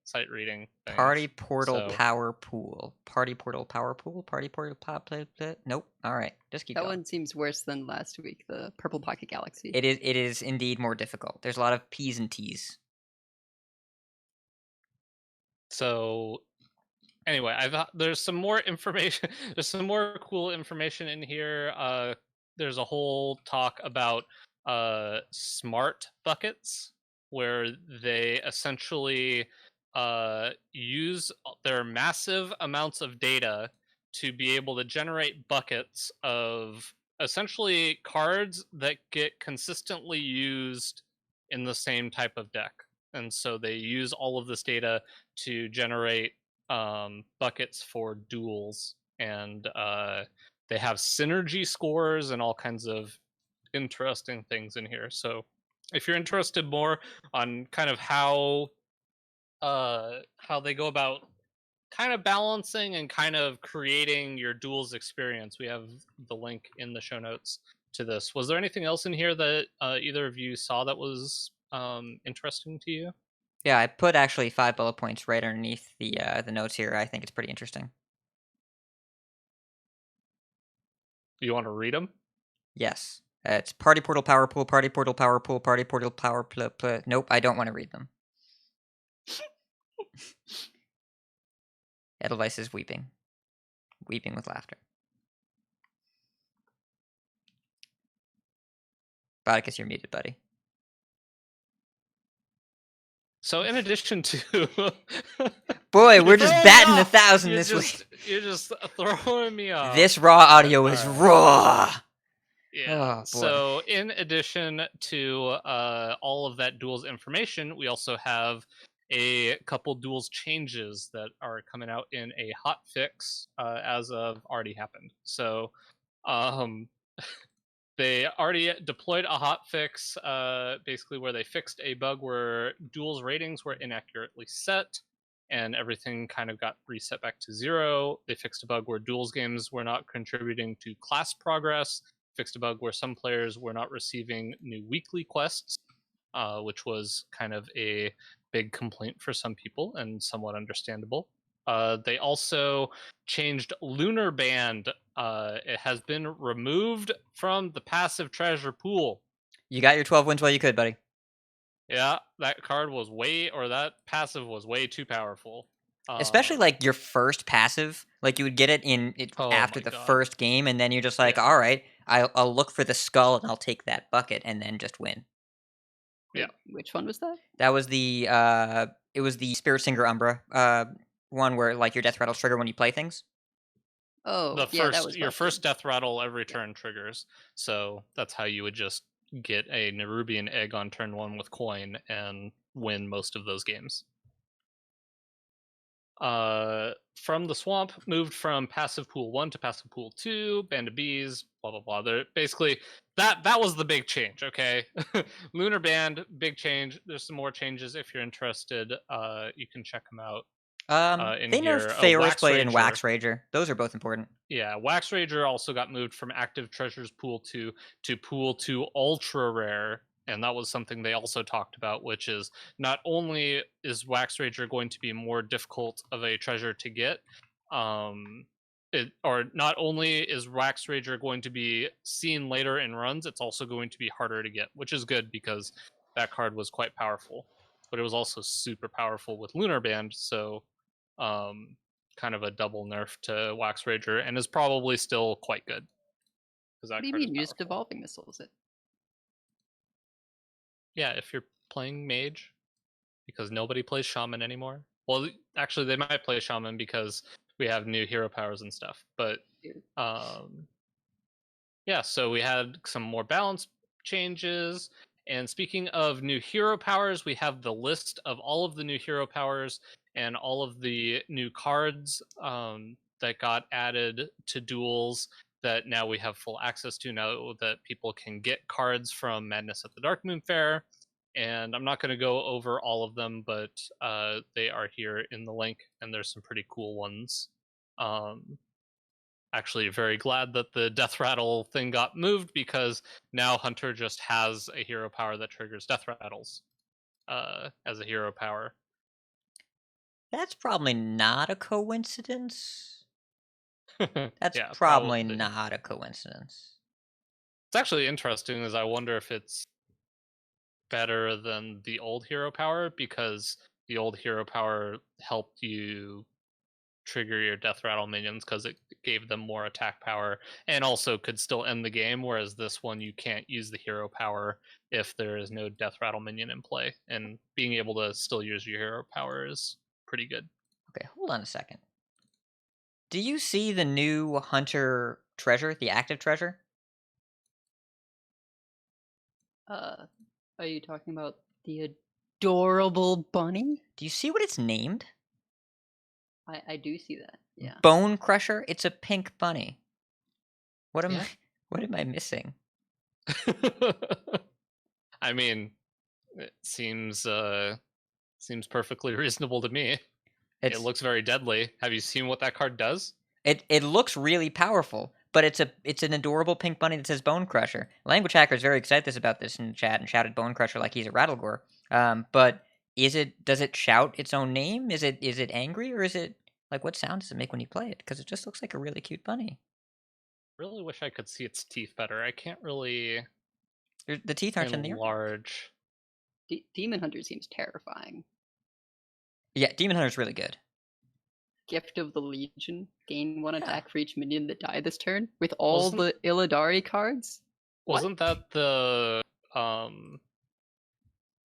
sight reading things. Party Portal So- Power Pool. Party Portal Power Pool? Party Portal Nope. All right. Just keep That going. one seems worse than last week, the Purple Pocket Galaxy. It is indeed more difficult. There's a lot of P's and T's. So anyway, there's some more information. There's some more cool information in here. There's a whole talk about smart buckets, where they essentially use their massive amounts of data to be able to generate buckets of essentially cards that get consistently used in the same type of deck. And so they use all of this data to generate buckets for duels, and they have synergy scores and all kinds of interesting things in here. So if you're interested more on kind of how they go about kind of balancing and kind of creating your duels experience, we have the link in the show notes to this. Was there anything else in here that either of you saw that was interesting to you? Yeah, I put actually 5 bullet points right underneath the notes here. I think it's pretty interesting. You want to read them? Yes. It's Party Portal Power Pool, Party Portal Power Pool, Party Portal Power Nope, I don't want to read them. Edelweiss is weeping. Weeping with laughter. Botticus, you're muted, buddy. So in addition to Boy, You're we're just throwing me batting off. 1,000 You're this week. You're just throwing me off. This raw audio is Alright. raw. Yeah. Oh, boy. So in addition to all of that duels information, we also have a couple duels changes that are coming out in a hot fix as of already happened. So they already deployed a hot fix, basically where they fixed a bug where duels ratings were inaccurately set, and everything kind of got reset back to 0. They fixed a bug where duels games were not contributing to class progress, fixed a bug where some players were not receiving new weekly quests, which was kind of a big complaint for some people and somewhat understandable. They also changed Lunar Band. It has been removed from the passive treasure pool. You got your 12 wins while you could, buddy. Yeah, that card was that passive was way too powerful. Especially like your first passive, like you would get it Oh after my the God. first game, and then you're just like, Yeah. all right, I'll look for the skull and I'll take that bucket and then just win. Yeah. Which one was that? That was the it was the Spirit Singer Umbra one where like your death rattles trigger when you play things. Oh, The yeah, that first was your busted. first death rattle every turn triggers. So that's how you would just get a Nerubian egg on turn 1 with coin and win most of those games. From the swamp, moved from passive pool 1 to passive pool 2, Band of Bees, blah blah blah. They're basically that was the big change, okay? Lunar Band, big change. There's some more changes if you're interested. You can check them out. In They here, nerfed Theoris Wax Blade and Rager. Wax Rager. Those are both important. Yeah, Wax Rager also got moved from active treasures pool 2 to pool 2 ultra rare, and that was something they also talked about, which is not only is Wax Rager going to be more difficult of a treasure to get, not only is Wax Rager going to be seen later in runs, it's also going to be harder to get, which is good because that card was quite powerful. but it was also super powerful with Lunar Band, so kind of a double nerf to Wax Rager, and is probably still quite good. What do you mean? You just Evolving Missiles it? Yeah, if you're playing Mage, because nobody plays Shaman anymore. Well, actually, they might play Shaman because we have new hero powers and stuff, but yeah, so we had some more balance changes. And speaking of new hero powers, we have the list of all of the new hero powers and all of the new cards that got added to Duels that now we have full access to, now that people can get cards from Madness at the Darkmoon Faire. And I'm not going to go over all of them, but they are here in the link, and there's some pretty cool ones. Actually very glad that the death rattle thing got moved, because now Hunter just has a hero power that triggers death rattles as a hero power. That's probably not a coincidence. That's Yeah, probably not a coincidence. It's actually interesting, as I wonder if it's better than the old hero power, because the old hero power helped you trigger your death rattle minions because it gave them more attack power and also could still end the game, whereas this one you can't use the hero power if there is no death rattle minion in play, and being able to still use your hero power is pretty good. Okay, hold on a second. Do you see the new Hunter treasure, the active treasure? Are you talking about the adorable bunny? Do you see what it's named? I do see that. Yeah. Bone Crusher. It's a pink bunny. What am I missing? I mean, it seems perfectly reasonable to me. It looks very deadly. Have you seen what that card does? It looks really powerful, but it's an adorable pink bunny that says Bone Crusher. Language Hacker is very excited about this in chat and shouted Bone Crusher like he's a Rattlegore. But does it shout its own name? Is it angry, or is it like, what sound does it make when you play it? Because it just looks like a really cute bunny. Really wish I could see its teeth better. I can't really. The teeth aren't in the large. Demon Hunter seems terrifying. Yeah, Demon Hunter's really good. Gift of the Legion. Gain 1 attack for each minion that die this turn with all the Illidari cards. Wasn't that the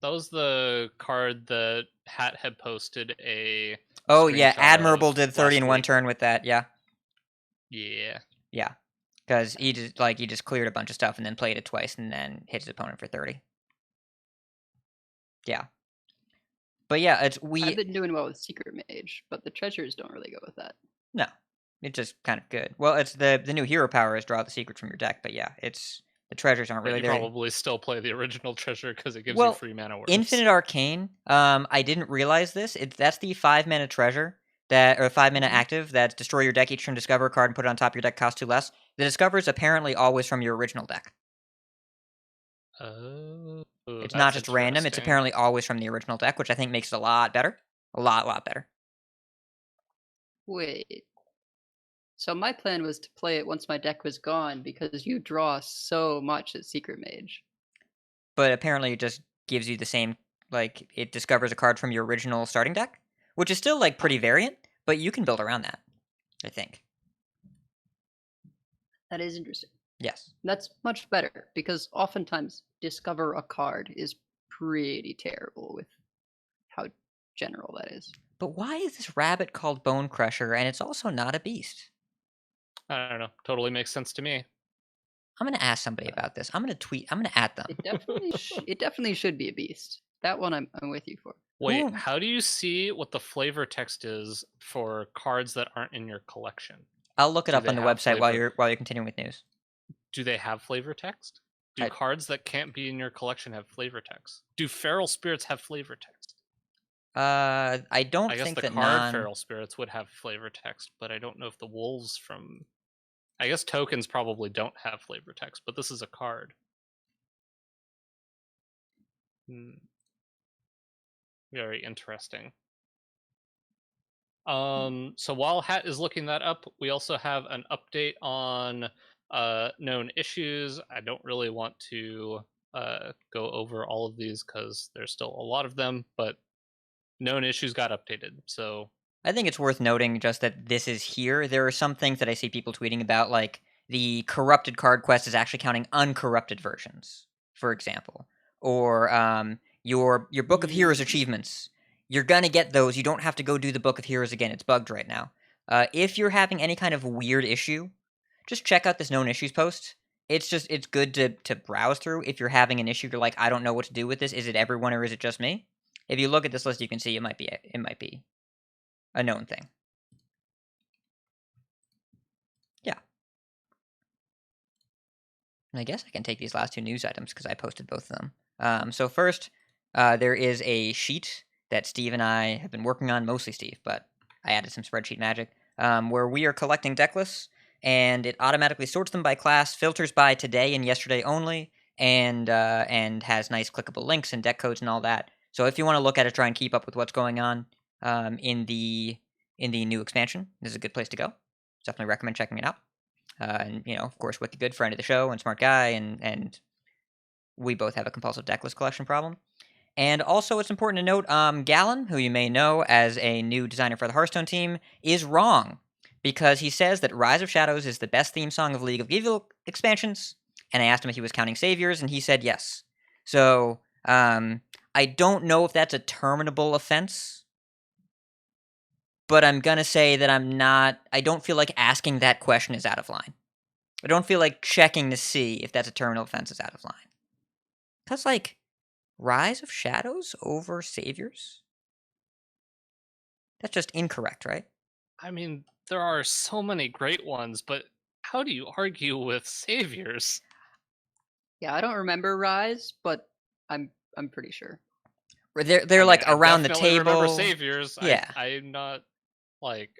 that was the card that Hat had posted a. Oh yeah, Admirable did 30 in 1 turn with that. Yeah. Yeah, because he just cleared a bunch of stuff and then played it twice and then hit his opponent for 30. Yeah. But yeah, I've been doing well with Secret Mage, but the treasures don't really go with that. No, it's just kind of good. Well, it's the new hero power is draw the secret from your deck, but yeah, the treasures aren't really there. You probably still play the original treasure because it gives you free mana worms. Infinite Arcane. I didn't realize this. That's the 5-mana treasure or 5-mana active that destroy your deck each turn, discover a card and put it on top of your deck, cost 2 less. The discover is apparently always from your original deck. Oh, it's not just random. It's apparently always from the original deck, which I think makes it a lot better. A lot better. Wait. So my plan was to play it once my deck was gone because you draw so much as Secret Mage. But apparently it just gives you the same, like, it discovers a card from your original starting deck, which is still, like, pretty variant, but you can build around that, I think. That is interesting. Yes. That's much better, because oftentimes discover a card is pretty terrible with how general that is. But why is this rabbit called Bone Crusher, and it's also not a beast? I don't know. Totally makes sense to me. I'm going to ask somebody about this. I'm going to tweet. I'm going to at them. It definitely should be a beast. That one I'm with you for. Wait, how do you see what the flavor text is for cards that aren't in your collection? I'll look it up on the website while you're continuing with news. Do they have flavor text? Do cards that can't be in your collection have flavor text? Do feral spirits have flavor text? I don't think that the card feral spirits would have flavor text, but I don't know if the wolves from. I guess tokens probably don't have flavor text, but this is a card. Very interesting. So while Hat is looking that up, we also have an update on known issues. I don't really want to go over all of these because there's still a lot of them, but known issues got updated. So I think it's worth noting just that this is here. There are some things that I see people tweeting about, like the corrupted card quest is actually counting uncorrupted versions, for example, or your Book of Heroes achievements. You're gonna get those. You don't have to go do the Book of Heroes again. It's bugged right now. If you're having any kind of weird issue, just check out this known issues post. It's good to browse through. If you're having an issue, you're like, I don't know what to do with this. Is it everyone or is it just me? If you look at this list, you can see it might be a known thing. Yeah. And I guess I can take these last two news items because I posted both of them. So first, there is a sheet that Steve and I have been working on, mostly Steve, but I added some spreadsheet magic, where we are collecting deck lists, and it automatically sorts them by class, filters by today and yesterday only, and has nice clickable links and deck codes and all that. So if you want to look at it, try and keep up with what's going on in the new expansion, this is a good place to go. Definitely recommend checking it out. And of course, Wicked Good, friend of the show and smart guy, and we both have a compulsive decklist collection problem. And also, it's important to note, Gallon, who you may know as a new designer for the Hearthstone team, is wrong because he says that Rise of Shadows is the best theme song of League of Evil expansions. And I asked him if he was counting saviors, and he said yes. So I don't know if that's a terminable offense, but I'm gonna say that I don't feel like asking that question is out of line. I don't feel like checking to see if that's a terminal offense is out of line. Because, like, Rise of Shadows over Saviors? That's just incorrect, right? I mean, there are so many great ones, but how do you argue with saviors? Yeah, I don't remember Rise, but I'm pretty sure. They're like I around the definitely remember table. saviors. Yeah. I'm not like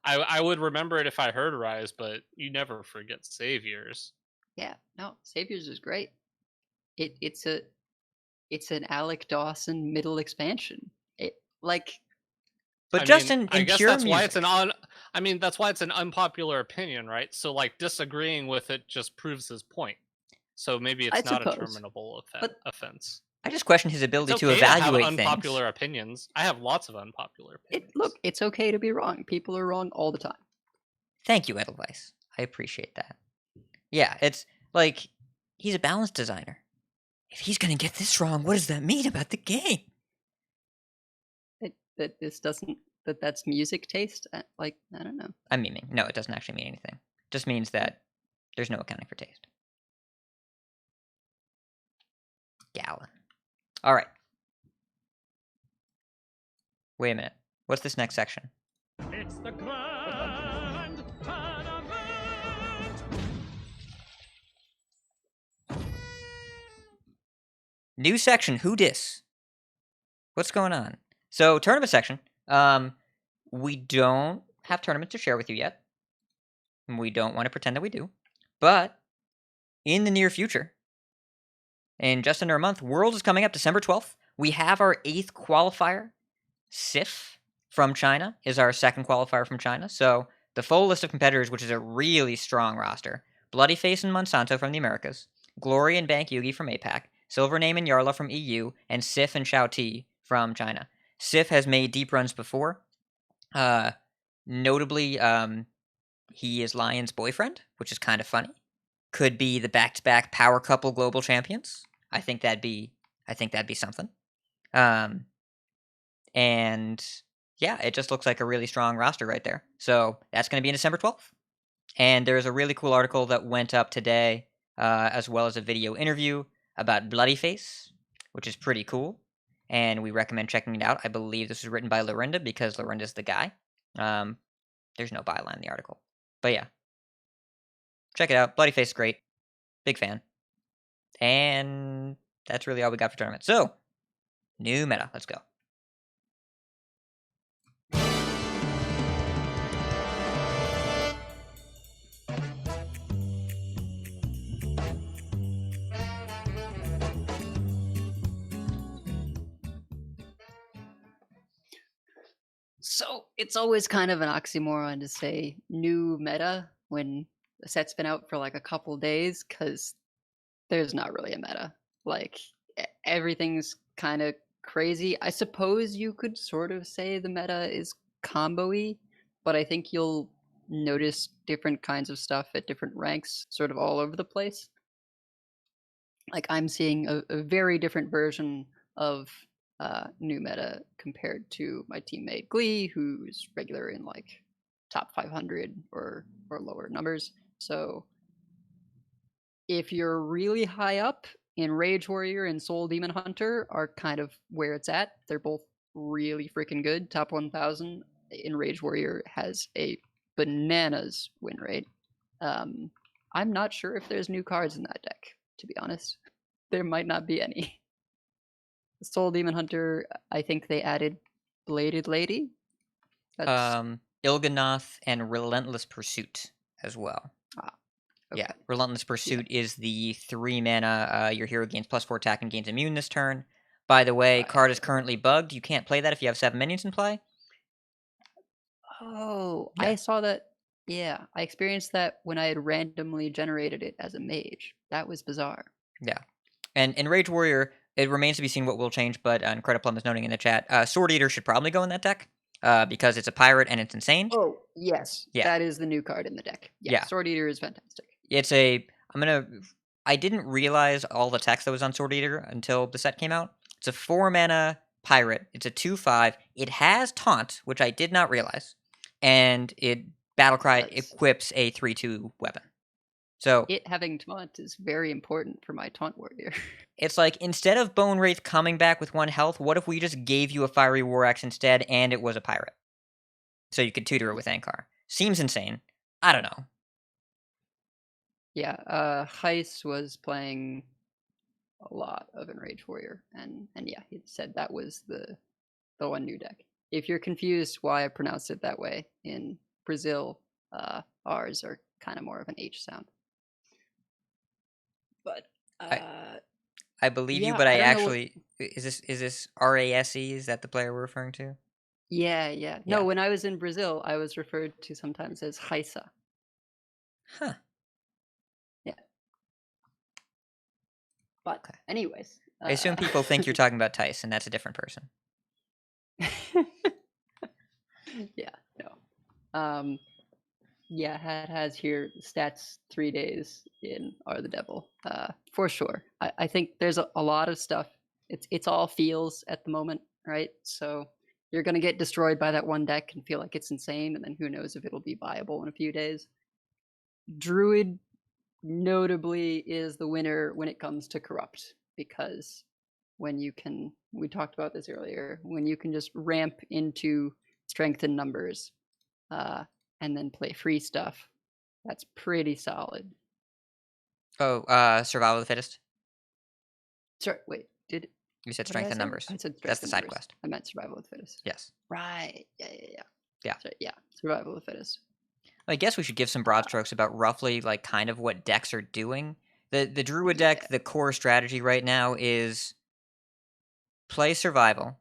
I would remember it if I heard Rise, but you never forget saviors. Yeah, no, Saviors is great. It's an Alec Dawson middle expansion. But I just mean, in I guess pure that's why music. it's that's why it's an unpopular opinion, right? So like disagreeing with it just proves his point. So maybe it's I not a suppose, terminable but offense. I just question his It's ability to okay to have evaluate unpopular things. opinions. I have lots of unpopular opinions. it's okay to be wrong. People are wrong all the time. Thank you, Edelweiss. I appreciate that. Yeah, it's like he's a balanced designer. If he's gonna get this wrong, what does that mean about the game? That's music taste. I don't know. I'm memeing. No, it doesn't actually mean anything. It just means that there's no accounting for taste. Gallon. All right. Wait a minute. What's this next section? It's the grand tournament. New section. Who dis? What's going on? So tournament section. We don't have tournaments to share with you yet. We don't want to pretend that we do. But in the near future, in just under a month, Worlds is coming up December 12th. We have our 8th qualifier. Sif from China is our 2nd qualifier from China. So the full list of competitors, which is a really strong roster. Bloodyface and Monsanto from the Americas. Glory and Bank Yugi from APAC. Silvername and Yarla from EU. And Sif and Shao Ti from China. Sif has made deep runs before. Notably, he is Lion's boyfriend, which is kind of funny. Could be the back-to-back power couple global champions. I think that'd be something. And yeah, it just looks like a really strong roster right there. So that's going to be on December 12th. And there's a really cool article that went up today, as well as a video interview about Bloodyface, which is pretty cool. And we recommend checking it out. I believe this was written by Lorinda because Lorinda's the guy. There's no byline in the article. But yeah. Check it out. Bloodyface is great. Big fan. And that's really all we got for tournament. So, new meta. Let's go. So it's always kind of an oxymoron to say new meta when a set's been out for like a couple days, because there's not really a meta. Like everything's kind of crazy. I suppose you could sort of say the meta is combo-y, but I think you'll notice different kinds of stuff at different ranks sort of all over the place. Like I'm seeing a very different version of new meta compared to my teammate Glee, who's regular in like top 500 or lower numbers. So if you're really high up in Rage Warrior and Soul Demon Hunter are kind of where it's at. They're both really freaking good. Top 1000 in Rage Warrior has a bananas win rate. I'm not sure if there's new cards in that deck, to be honest. There might not be any. Soul Demon Hunter, I think they added Bladed Lady. That's Il'gynoth and Relentless Pursuit as well. okay. Yeah, Relentless Pursuit is the 3 mana. Your hero gains +4 attack and gains immune this turn. By the way, card is currently bugged. You can't play that if you have 7 minions in play. Oh, Yeah. I saw that. Yeah, I experienced that when I had randomly generated it as a mage. That was bizarre. Yeah. And in Rage Warrior, it remains to be seen what will change, but Incrediplum is noting in the chat, Sword Eater should probably go in that deck because it's a pirate and it's insane. Oh, yes. Yeah. That is the new card in the deck. Yeah. Sword Eater is fantastic. It's a... I didn't realize all the text that was on Sword Eater until the set came out. It's a 4 mana pirate. It's a 2/5. It has Taunt, which I did not realize. And Battlecry equips a 3/2 weapon. So it having Taunt is very important for my Taunt Warrior. It's like, instead of Bone Wraith coming back with 1 health, what if we just gave you a Fiery War Axe instead and it was a pirate? So you could tutor it with Ankar. Seems insane. I don't know. Yeah, Heis was playing a lot of Enraged Warrior, and yeah, he said that was the one new deck. If you're confused why I pronounced it that way, in Brazil, ours are kind of more of an H sound. But I believe you, but I actually is this RASE? Is that the player we're referring to? Yeah. No, when I was in Brazil, I was referred to sometimes as Heisa. Huh. Yeah. But anyways, I assume people think you're talking about Tice, and that's a different person. Yeah. No. Yeah, has here stats 3 days in Are the Devil. For sure. I think there's a lot of stuff. It's all feels at the moment, right? So you're gonna get destroyed by that one deck and feel like it's insane, and then who knows if it'll be viable in a few days. Druid notably is the winner when it comes to Corrupt, because when you can, we talked about this earlier, when you can just ramp into strength in numbers, and then play free stuff, that's pretty solid. Oh, Survival of the Fittest? Sorry, wait, you said strength in numbers. I said strength. That's the side quest. I meant Survival of the Fittest. Yes. Right. Yeah. So, Survival of the Fittest. I guess we should give some broad strokes about roughly like kind of what decks are doing. The Druid deck, the core strategy right now is play Survival,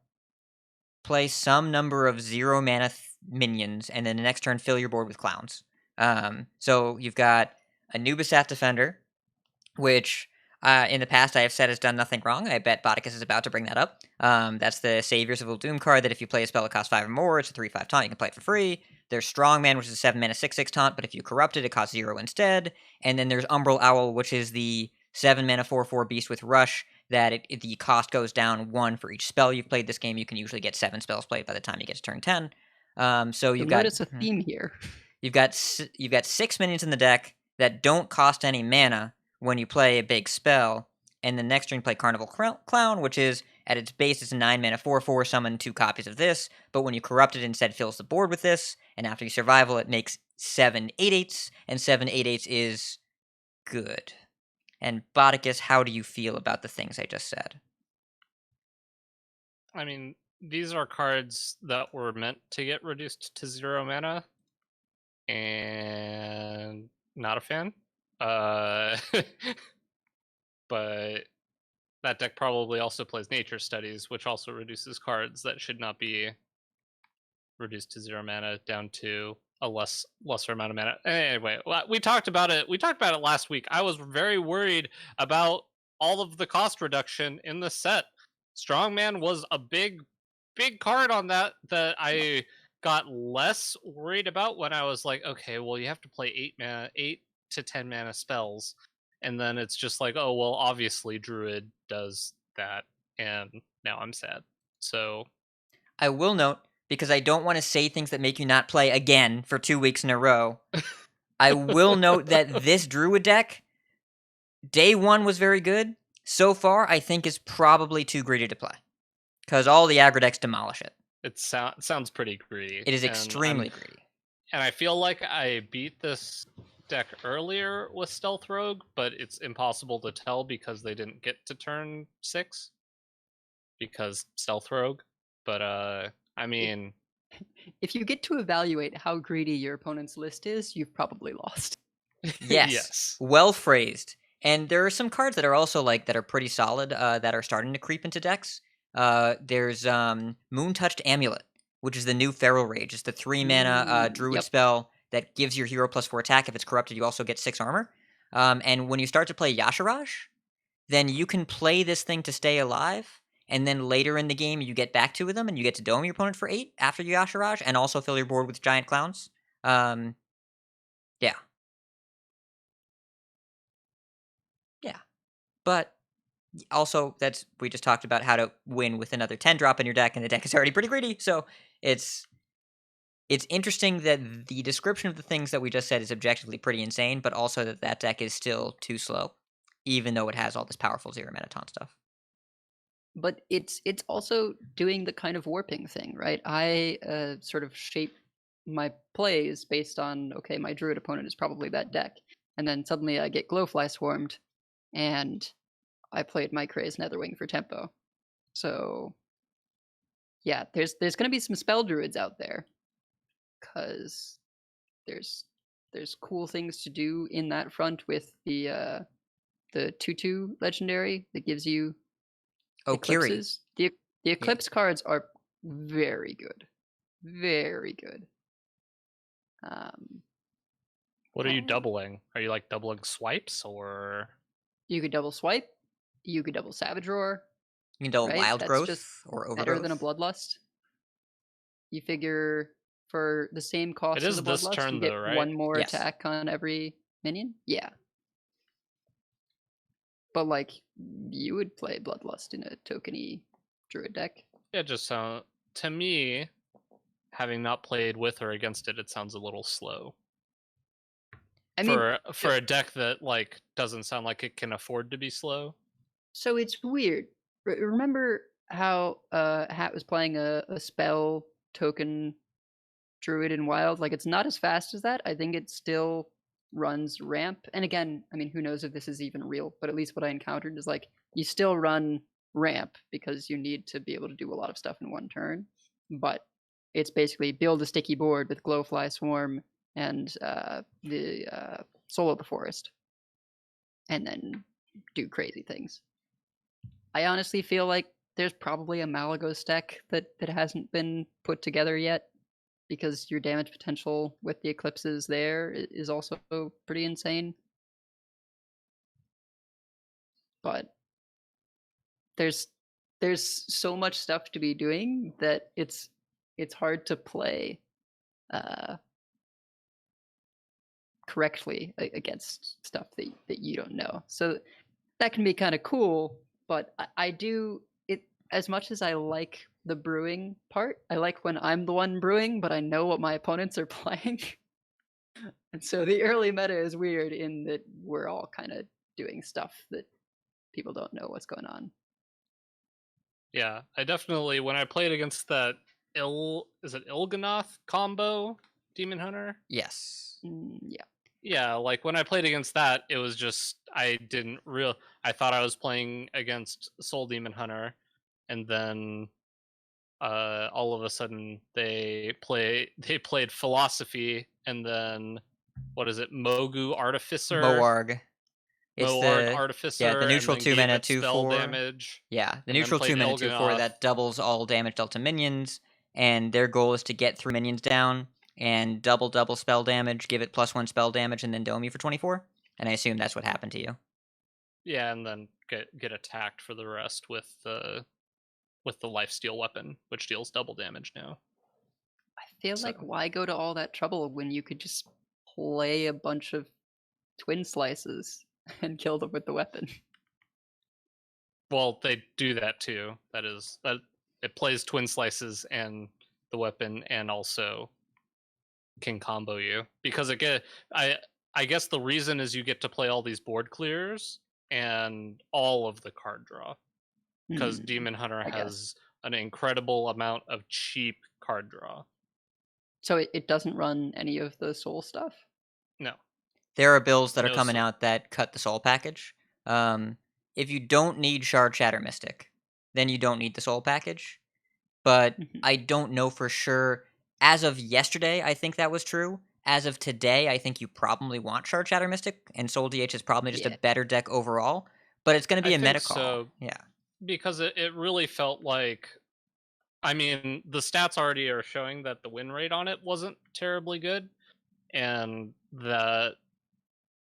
play some number of 0 mana minions, and then the next turn fill your board with clowns. So you've got a Nubisat Defender, which in the past I have said has done nothing wrong. I bet Botticus is about to bring that up. That's the Saviors of Uldum card that if you play a spell that costs 5 or more, it's a 3/5 taunt, you can play it for free. There's Strongman, which is a 7 mana 6/6 taunt, but if you corrupt it, it costs 0 instead. And then there's Umbral Owl, which is the 7 mana 4/4 beast with Rush, that the cost goes down 1 for each spell you've played this game. You can usually get 7 spells played by the time you get to turn 10. So you've got... Notice a theme here. You've got 6 minions in the deck that don't cost any mana when you play a big spell, and the next turn you play Carnival Clown, which is, at its base, it's a 9 mana 4/4, summon 2 copies of this, but when you corrupt it, instead fills the board with this, and after you survival, it makes 7 8/8s, and 7 8/8s is good. And Botticus, how do you feel about the things I just said? I mean, these are cards that were meant to get reduced to 0 mana, and not a fan. But that deck probably also plays Nature Studies, which also reduces cards that should not be reduced to 0 mana down to a lesser amount of mana. Anyway, we talked about it. We talked about it last week. I was very worried about all of the cost reduction in the set. Strongman was a big card on that I got less worried about when I was like, okay, well, you have to play 8 to 10 mana spells, and then it's just like, oh well, obviously Druid does that, and now I'm sad. So I will note, because I don't want to say things that make you not play again for 2 weeks in a row. I will note that this Druid deck, day one was very good. So far, I think is probably too greedy to play, because all the aggro decks demolish it. it sounds pretty greedy. It is and extremely greedy. And I feel like I beat this deck earlier with Stealth Rogue, but it's impossible to tell because they didn't get to turn 6 because Stealth Rogue. But I mean, If you get to evaluate how greedy your opponent's list is, you've probably lost. Yes. Well phrased. And there are some cards that are also that are pretty solid that are starting to creep into decks. There's Moon-Touched Amulet, which is the new Feral Rage. It's the 3 mana Druid Yep. spell that gives your hero +4 attack. If it's corrupted, you also get 6 armor. And when you start to play Yashiraj, then you can play this thing to stay alive, and then later in the game you get back 2 of them, and you get to dome your opponent for 8 after you Yashiraj, and also fill your board with giant clowns. Yeah. But also, we just talked about how to win with another 10-drop in your deck, and the deck is already pretty greedy. So it's interesting that the description of the things that we just said is objectively pretty insane, but also that deck is still too slow, even though it has all this powerful 0 mana taunt stuff. But it's also doing the kind of warping thing, right? I sort of shape my plays based on, okay, my Druid opponent is probably that deck. And then suddenly I get Glowfly swarmed, and I played my Craze Netherwing for tempo. So yeah, there's going to be some spell druids out there, because there's cool things to do in that front with the 2/2 legendary that gives you Kiri. eclipses. The eclipse cards are very good, very good. what are you doubling? Are you doubling swipes, or You could double swipe. You could double Savage Roar. You can double right? Wild That's Growth just or Overgrowth. better than a Bloodlust. You figure for the same cost It as is a this Bloodlust, turn, you get though, right? one more Yes. attack on every minion. Yeah. But you would play Bloodlust in a tokeny Druid deck. Yeah, just to me, having not played with or against it, it sounds a little slow. I mean, for a deck that doesn't sound like it can afford to be slow. so it's weird. Remember how Hat was playing a spell token Druid in Wild? It's not as fast as that. I think it still runs ramp. And again, I mean, who knows if this is even real, but at least what I encountered is you still run ramp because you need to be able to do a lot of stuff in one turn. But it's basically build a sticky board with Glowfly Swarm and the Soul of the Forest, and then do crazy things. I honestly feel like there's probably a Malagos deck that hasn't been put together yet, because your damage potential with the eclipses there is also pretty insane. But there's so much stuff to be doing that it's hard to play correctly against stuff that you don't know. So that can be kind of cool, but I do it as much as I like the brewing part. I like when I'm the one brewing, but I know what my opponents are playing. And so the early meta is weird in that we're all kind of doing stuff that people don't know what's going on. Yeah, I definitely, when I played against that Il'gynoth combo Demon Hunter? Yes. Yeah. Yeah, when I played against that, it was just, I thought I was playing against Soul Demon Hunter, and then all of a sudden they played Philosophy, and then what is it, Mogu Artificer? Moarg. It's Moarg Artificer, the neutral and then 2 mana gave it spell 2/4 damage. Yeah, the and then neutral played 2 mana 2/4 Il'gynoth. that doubles all damage dealt to minions, and their goal is to get 3 minions down and double spell damage, give it +1 spell damage, and then dome you for 24. And I assume that's what happened to you. Yeah, and then get attacked for the rest with the lifesteal weapon, which deals double damage now. I feel So- like why go to all that trouble when you could just play a bunch of twin slices and kill them with the weapon? Well, they do that too. That it plays twin slices and the weapon, and also can combo you, because again, I guess the reason is you get to play all these board clears and all of the card draw, because Hmm, Demon Hunter I guess. has an incredible amount of cheap card draw. So it doesn't run any of the soul stuff? No, There are builds that are No, coming so- out that cut the soul package. If you don't need Shard Shatter Mystic, then you don't need the soul package. But Mhm. I don't know for sure. As of yesterday, I think that was true. As of today, I think you probably want Shard Shatter Mystic, and Soul DH is probably just a Yeah. better deck overall. But it's going to be I a think meta call. so. Yeah. Because it really felt like, I mean, the stats already are showing that the win rate on it wasn't terribly good, and that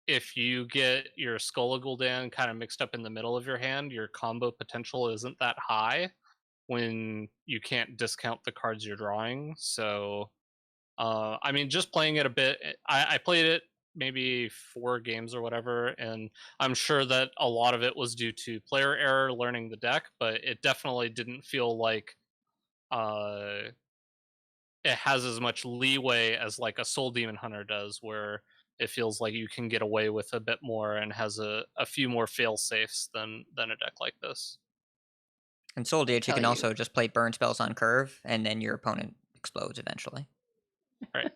if you get your Skull Gul'dan kind of mixed up in the middle of your hand, your combo potential isn't that high when you can't discount the cards you're drawing. So, I mean, just playing it a bit, I played it maybe 4 games or whatever, and I'm sure that a lot of it was due to player error learning the deck, but it definitely didn't feel like uh, it has as much leeway as like a Soul Demon Hunter does, where it feels like you can get away with a bit more and has a few more fail safes than a deck like this. And Soul DH, you Tell can you. also just play burn spells on curve, and then your opponent explodes eventually. Right.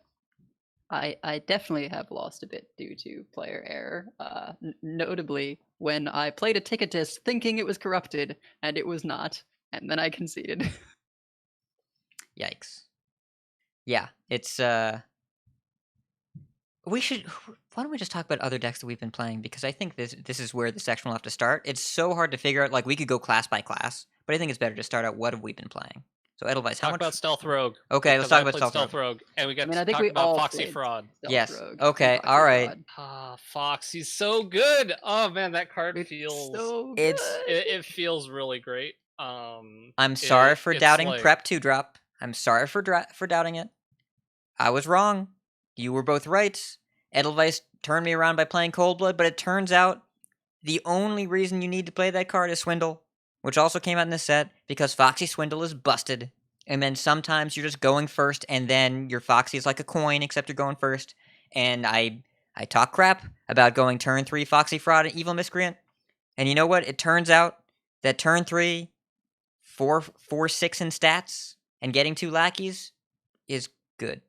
I definitely have lost a bit due to player error. Notably, when I played a ticket test thinking it was corrupted, and it was not, and then I conceded. Yikes. Yeah, it's we should. Why don't we just talk about other decks that we've been playing? Because I think this is where the section will have to start. It's so hard to figure out. Like, we could go class by class, but I think it's better to start out what have we been playing. So Edelweiss, how Talk much? about Stealth Rogue. Okay, let's because talk I about played Stealth Rogue. Rogue, and we got I mean, to I think talk we about all Foxy played Fraud. Stealth Yes. Rogue Okay, and Foxy alright. Fraud. Ah, Foxy's so good. Oh man, that card It's feels so good. It's- it feels really great. I'm sorry for it's doubting like, Prep 2 drop. I'm sorry for doubting it. I was wrong. You were both right. Edelweiss turned me around by playing Cold Blood, but it turns out the only reason you need to play that card is Swindle, which also came out in this set because Foxy Swindle is busted. And then sometimes you're just going first, and then your Foxy is like a coin, except you're going first. And I talk crap about going turn 3 Foxy Fraud and Evil Miscreant. And you know what? It turns out that turn 3, 4-6 in stats, and getting 2 lackeys is good.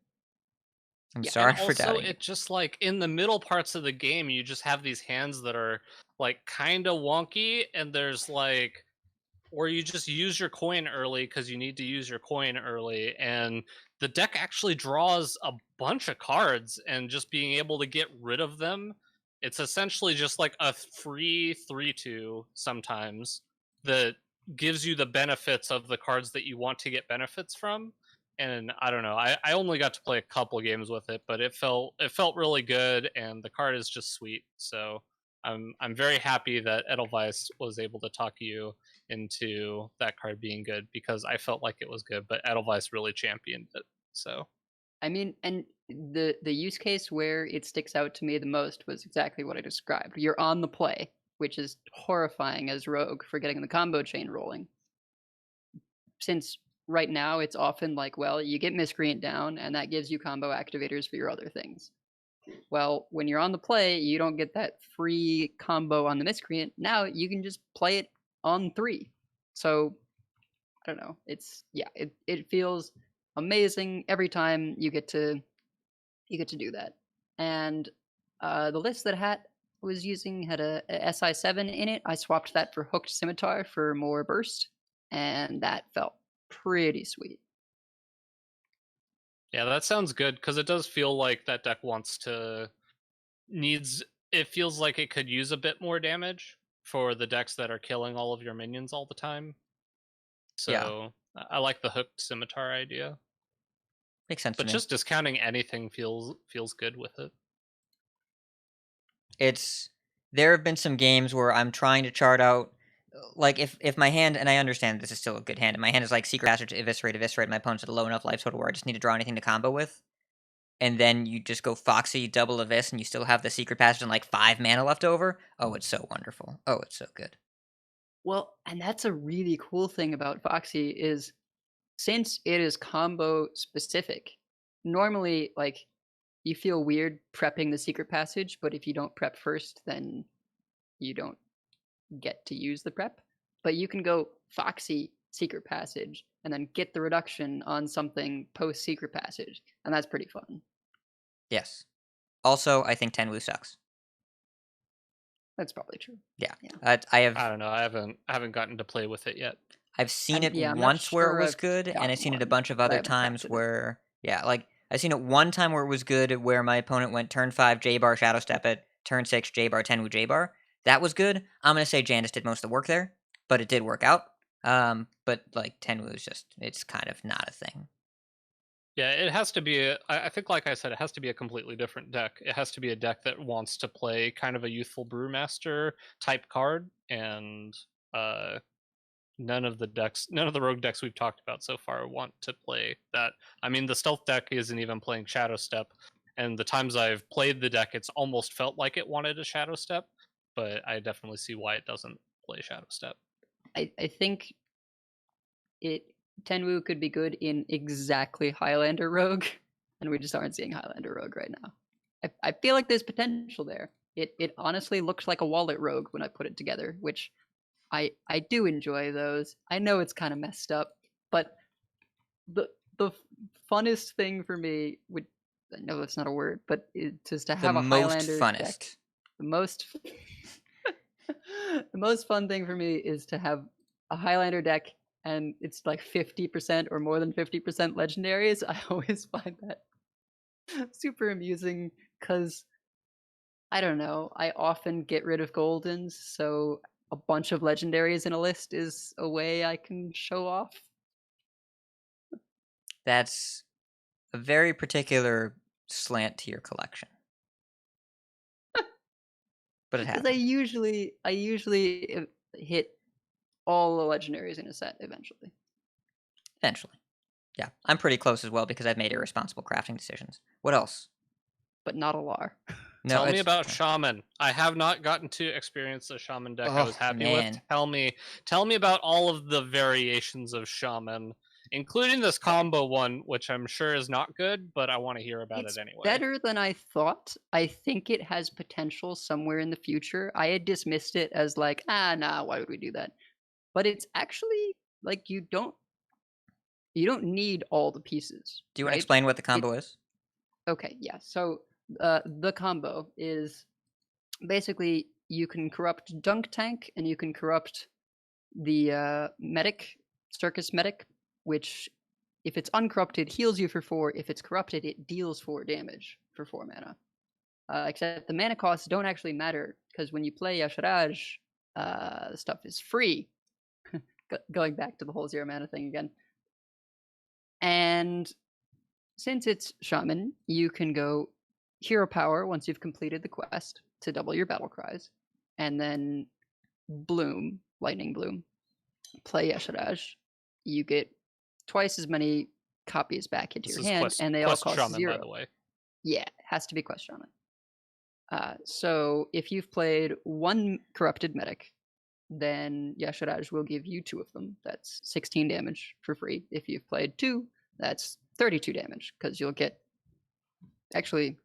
I'm Yeah, sorry and for also doubting it it. just like in the middle parts of the game, you just have these hands that are like kind of wonky, and there's like, or you just use your coin early because you need to use your coin early, and the deck actually draws a bunch of cards, and just being able to get rid of them, it's essentially just like a free 3/2 sometimes that gives you the benefits of the cards that you want to get benefits from. And I don't know, I only got to play a couple games with it, but it felt really good, and the card is just sweet. So I'm very happy that Edelweiss was able to talk you into that card being good, because I felt like it was good, but Edelweiss really championed it. So I mean, and the use case where it sticks out to me the most was exactly what I described. You're on the play, which is horrifying as Rogue for getting the combo chain rolling. Since right now it's often like, well, you get Miscreant down, and that gives you combo activators for your other things. Well, when you're on the play, you don't get that free combo on the Miscreant. Now you can just play it on 3. So I don't know. It feels amazing every time you get to do that. And the list that Hat was using had a SI7 in it. I swapped that for Hooked Scimitar for more burst, and that felt pretty sweet. yeah, that sounds good, because it does feel like that deck needs, it feels like it could use a bit more damage for the decks that are killing all of your minions all the time. So I like the Hooked Scimitar idea, Makes sense but to me. just discounting anything feels good with it. It's there have been some games where I'm trying to chart out, like if my hand, and I understand this is still a good hand, and my hand is like Secret Passage, eviscerate, my opponent's at a low enough life total where I just need to draw anything to combo with, and then you just go Foxy, double Evis, and you still have the Secret Passage and like 5 mana left over. Oh, it's so wonderful. Oh, it's so good. Well, and that's a really cool thing about Foxy is since it is combo specific, normally like you feel weird prepping the secret passage, but if you don't prep first, then you don't get to use the prep. But you can go Foxy secret passage and then get the reduction on something post secret passage, and that's pretty fun. Yes. Also, I think Tenwu sucks. That's probably true. Yeah. Yeah. I don't know. I haven't gotten to play with it yet. I've seen it I'm not once where sure it was I've good, and gotten I've seen it a one, bunch of but I other haven't times crafted it. where, yeah, like I've seen it one time where it was good, where my opponent went turn 5 J bar Shadow Step it, turn 6 J bar Tenwu J bar. That was good. I'm gonna say Jandis did most of the work there, but it did work out. But like Tenwu is just, it's kind of not a thing. Yeah, it has to be. I think, like I said, it has to be a completely different deck. It has to be a deck that wants to play kind of a youthful brewmaster type card, and none of the rogue decks we've talked about so far want to play that. I mean, the stealth deck isn't even playing Shadow Step, and the times I've played the deck, it's almost felt like it wanted a Shadow Step, but I definitely see why it doesn't play Shadow Step. I think Tenwu could be good in exactly Highlander Rogue, and we just aren't seeing Highlander Rogue right now. I feel like there's potential there. It honestly looks like a Wallet Rogue when I put it together, which I do enjoy those. I know it's kind of messed up, but the funnest thing for me would, I know that's not a word, but just to The have a most Highlander funnest. deck. The most the most fun thing for me is to have a Highlander deck and it's like 50% or more than 50% legendaries. I always find that super amusing because I don't know, I often get rid of goldens, so a bunch of legendaries in a list is a way I can show off. That's a very particular slant to your collection. But it Because happens. I usually hit all the legendaries in a set eventually. Eventually. Yeah, I'm pretty close as well because I've made irresponsible crafting decisions. What else? But not a Lar. No, Tell me it's- about Shaman. I have not gotten to experience the Shaman deck I was Oh, happy man. with. Tell me about all of the variations of Shaman, including this combo one, which I'm sure is not good, but I want to hear about It's it anyway. better than I thought. I think it has potential somewhere in the future. I had dismissed it as like, nah, why would we do that? But it's actually like you don't need all the pieces. Do you want to right? explain what the combo is? Okay, yeah. So the combo is basically you can corrupt Dunk Tank and you can corrupt the medic, Circus Medic, which if it's uncorrupted heals you for 4. If it's corrupted, it deals 4 damage for 4 mana. Except the mana costs don't actually matter because when you play Yasharaj, the stuff is free. Going back to the whole 0 mana thing again. And since it's Shaman, you can go Hero Power once you've completed the quest to double your battle cries, and then Bloom, Lightning Bloom. Play Yasharaj. You get twice as many copies back into This your is hand, and they all Quest cost Shaman, 0. by the way. Yeah, it has to be Quest Shaman. So if you've played 1 corrupted medic, then Yasharaj will give you 2 of them. That's 16 damage for free. If you've played 2, that's 32 damage because you'll get, actually,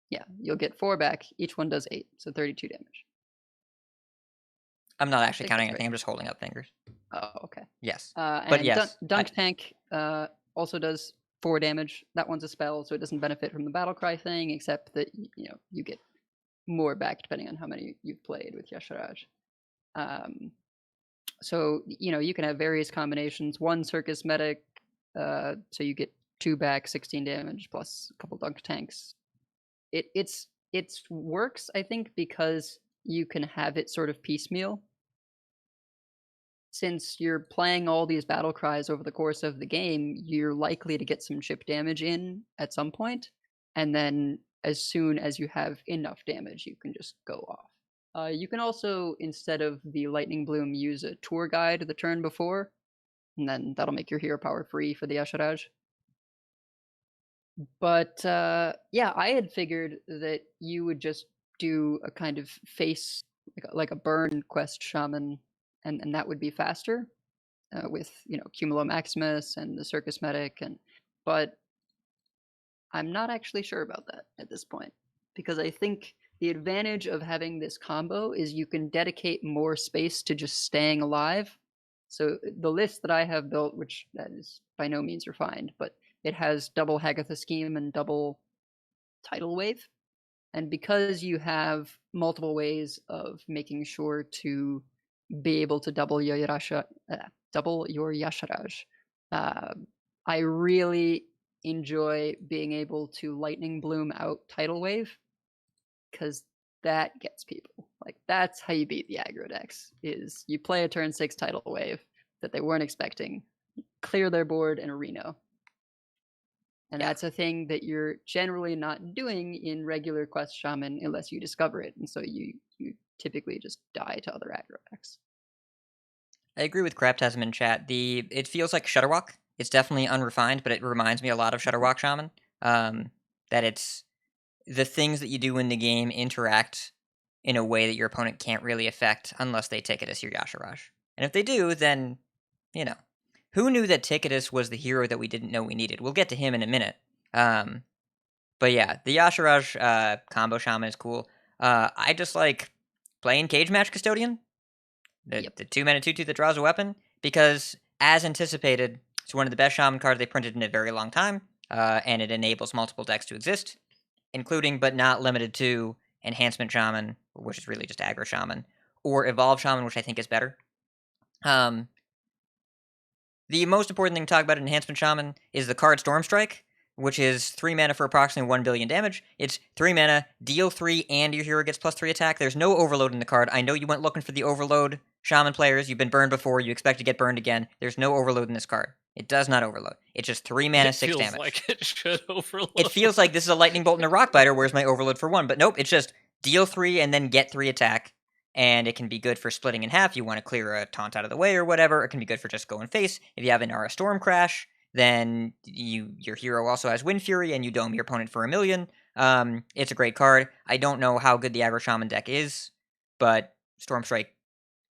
yeah, you'll get 4 back. Each one does 8, so 32 damage. I'm not actually think counting that's anything. right. I'm just holding up fingers. Oh, okay. Yes. And yes, Dunk Tank also does 4 damage. That one's a spell, so it doesn't benefit from the battle cry thing, except that you get more back depending on how many you've played with Yasharaj. So you can have various combinations. 1 Circus Medic, so you get 2 back, 16 damage plus a couple Dunk Tanks. It works, I think, because you can have it sort of piecemeal. Since you're playing all these battle cries over the course of the game, you're likely to get some chip damage in at some point, and then as soon as you have enough damage, you can just go off. You can also, instead of the Lightning Bloom, use a tour guide the turn before, and then that'll make your hero power free for the Yasharaj. But yeah, I had figured that you would just do a kind of face, like a burn quest shaman, and that would be faster with, you know, Cumulo Maximus and the Circus Medic, but I'm not actually sure about that at this point, because I think the advantage of having this combo is you can dedicate more space to just staying alive. So the list that I have built, which that is by no means refined, but it has double Hagatha Scheme and double Tidal Wave. And because you have multiple ways of making sure to be able to double your Yasharaj, I really enjoy being able to Lightning Bloom out Tidal Wave, because that gets people. Like, that's how you beat the aggro decks, is you play a turn 6 Tidal Wave that they weren't expecting, clear their board in a Reno. And Yeah. that's a thing that you're generally not doing in regular Quest Shaman unless you discover it. And so you typically just die to other aggro decks. I agree with Craptasm in chat. It feels like Shutterwalk. It's definitely unrefined, but it reminds me a lot of Shutterwalk Shaman. That it's the things that you do in the game interact in a way that your opponent can't really affect unless they Ticketus your Yasharaj. And if they do, then, you know, who knew that Ticketus was the hero that we didn't know we needed? We'll get to him in a minute. But yeah, the Yasharaj combo shaman is cool. I just like playing Cage Match Custodian. The 2-mana 2/2 that draws a weapon, because as anticipated, it's one of the best shaman cards they printed in a very long time, and it enables multiple decks to exist, including but not limited to Enhancement Shaman, which is really just aggro shaman, or Evolve Shaman, which I think is better. The most important thing to talk about in Enhancement Shaman is the card Stormstrike, which is 3 mana for approximately 1 billion damage. It's 3 mana, deal 3, and your hero gets +3 attack. There's no overload in the card. I know you went looking for the overload, Shaman players. You've been burned before. You expect to get burned again. There's no overload in this card. It does not overload. It's just 3 mana, 6 damage. It feels like it should overload. It feels like this is a Lightning Bolt and a Rock Biter. Where's my overload for 1? But nope, it's just deal 3 and then get 3 attack. And it can be good for splitting in half. You want to clear a taunt out of the way or whatever. It can be good for just going face. If you have an Aura Storm Crash, then your hero also has Wind Fury, and you dome your opponent for 1,000,000. It's a great card. I don't know how good the aggro shaman deck is, but Stormstrike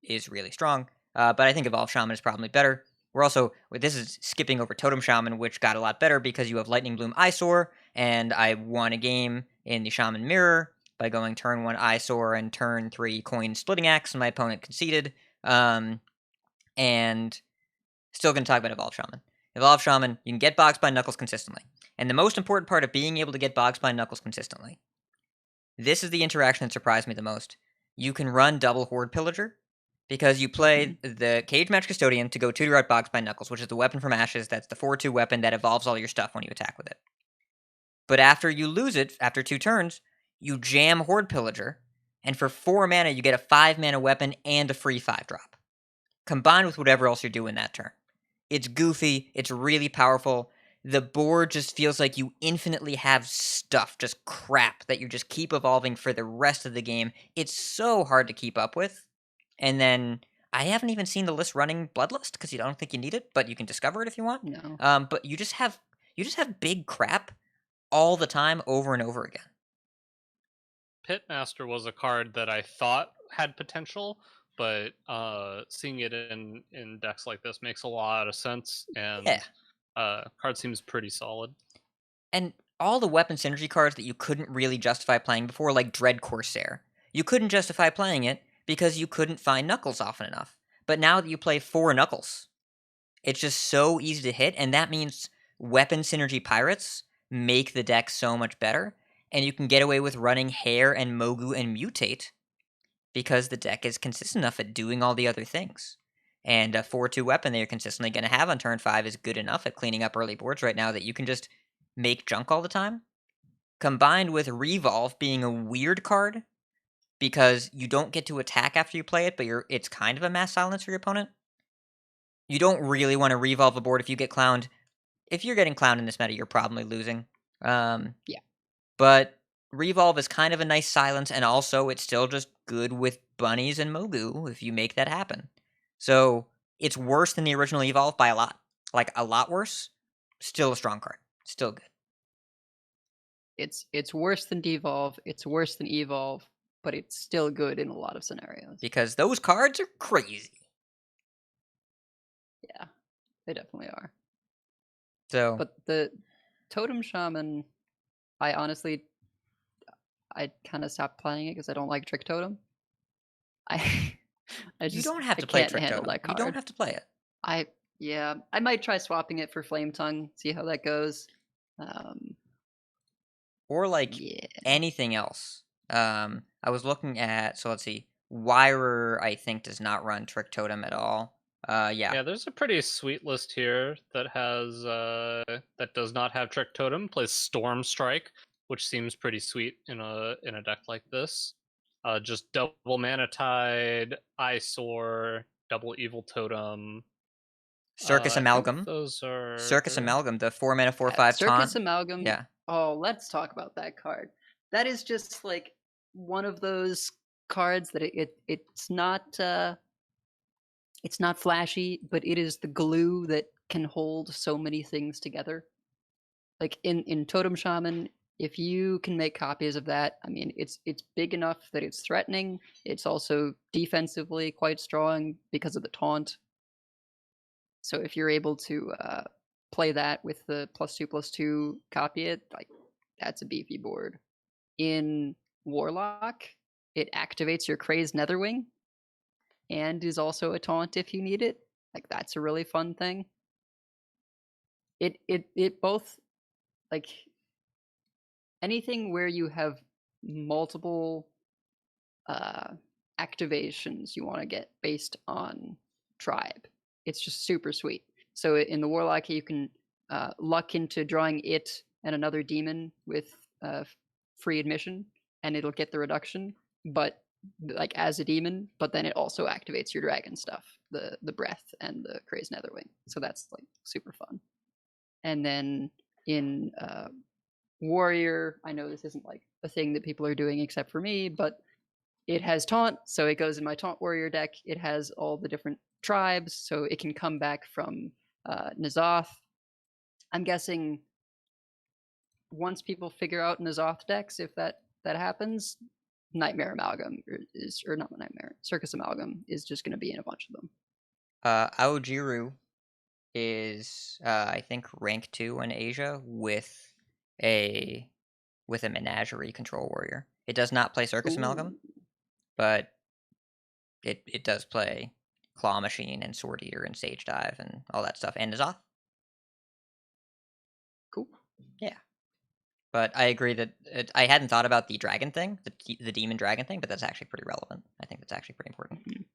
is really strong. But I think Evolve Shaman is probably better. This is skipping over Totem Shaman, which got a lot better because you have Lightning Bloom Eyesore, and I won a game in the Shaman Mirror by going turn 1 Eyesore and turn 3 Coin Splitting Axe, and my opponent conceded. And still going to talk about Evolve Shaman. Evolve Shaman, you can get Box by Knuckles consistently. And the most important part of being able to get Box by Knuckles consistently, this is the interaction that surprised me the most. You can run double Horde Pillager, because you play the Cage Match Custodian to go 2-drop Box by Knuckles, which is the weapon from Ashes. That's the 4/2 weapon that evolves all your stuff when you attack with it. But after you lose it, after 2 turns, you jam Horde Pillager, and for 4 mana, you get a 5 mana weapon and a free 5-drop, combined with whatever else you're doing that turn. It's goofy. It's really powerful. The board just feels like you infinitely have stuff, just crap, that you just keep evolving for the rest of the game. It's so hard to keep up with. And then I haven't even seen the list running Bloodlust because you don't think you need it, but you can discover it if you want. No. But you just have big crap all the time, over and over again. Pitmaster was a card that I thought had potential, but seeing it in decks like this makes a lot of sense, and card seems pretty solid. And all the weapon synergy cards that you couldn't really justify playing before, like Dread Corsair, you couldn't justify playing it because you couldn't find Knuckles often enough. But now that you play 4 Knuckles, it's just so easy to hit, and that means weapon synergy pirates make the deck so much better, and you can get away with running Hair and Mogu and Mutate because the deck is consistent enough at doing all the other things. And a 4/2 weapon that you're consistently going to have on turn 5 is good enough at cleaning up early boards right now that you can just make junk all the time. Combined with Revolve being a weird card because you don't get to attack after you play it, but it's kind of a mass silence for your opponent. You don't really want to revolve a board if you get clowned. If you're getting clowned in this meta, you're probably losing. Yeah. But Revolve is kind of a nice silence, and also it's still just good with bunnies and Mogu if you make that happen. So it's worse than the original Evolve by a lot. Like, a lot worse. Still a strong card. Still good. It's worse than Devolve, it's worse than Evolve, but it's still good in a lot of scenarios. Because those cards are crazy. Yeah, they definitely are. So, But the Totem Shaman, I honestly, I kind of stopped playing it because I don't like Trick Totem. I just you don't have I to play can't Trick handle Totem. that You card. don't have to play it. I might try swapping it for Flame Tongue, see how that goes. Or, like, Yeah. anything else. I was looking at, so let's see. Wirer, I think, does not run Trick Totem at all. Yeah. Yeah, there's a pretty sweet list here that has that does not have Trick Totem. Plays Storm Strike, which seems pretty sweet in a deck like this. Just double Mana Tide, Eyesore, double Evil Totem. Circus I think Amalgam. those are Circus Amalgam, the 4 mana 4/5 Circus taunt. Amalgam. Yeah. Oh, let's talk about that card. That is just like one of those cards that it's not flashy, but it is the glue that can hold so many things together. Like in Totem Shaman, if you can make copies of that, I mean, it's big enough that it's threatening. It's also defensively quite strong because of the taunt. So if you're able to play that with the +2/+2 copy it, like that's a beefy board. In Warlock, it activates your Crazed Netherwing and is also a taunt if you need it. Like that's a really fun thing. It both, like, anything where you have multiple activations you want to get based on tribe. It's just super sweet. So in the Warlock, you can luck into drawing it and another demon with free admission, and it'll get the reduction, but like as a demon. But then it also activates your dragon stuff, the breath and the Crazed Netherwing. So that's like super fun. And then in Warrior, I know this isn't like a thing that people are doing except for me, but it has taunt, so it goes in my taunt warrior deck. It has all the different tribes, so it can come back from N'Zoth. I'm guessing once people figure out N'Zoth decks, if that happens, Nightmare Amalgam or not Nightmare, Circus Amalgam is just going to be in a bunch of them. Aojiru is, I think, rank 2 in Asia with a Menagerie control warrior. It does not play Circus Amalgam, but it does play Claw Machine and Sword Eater and Sage Dive and all that stuff, and N'Zoth. Cool. Yeah. But I agree that I hadn't thought about the dragon thing, the demon dragon thing, but that's actually pretty relevant. I think that's actually pretty important.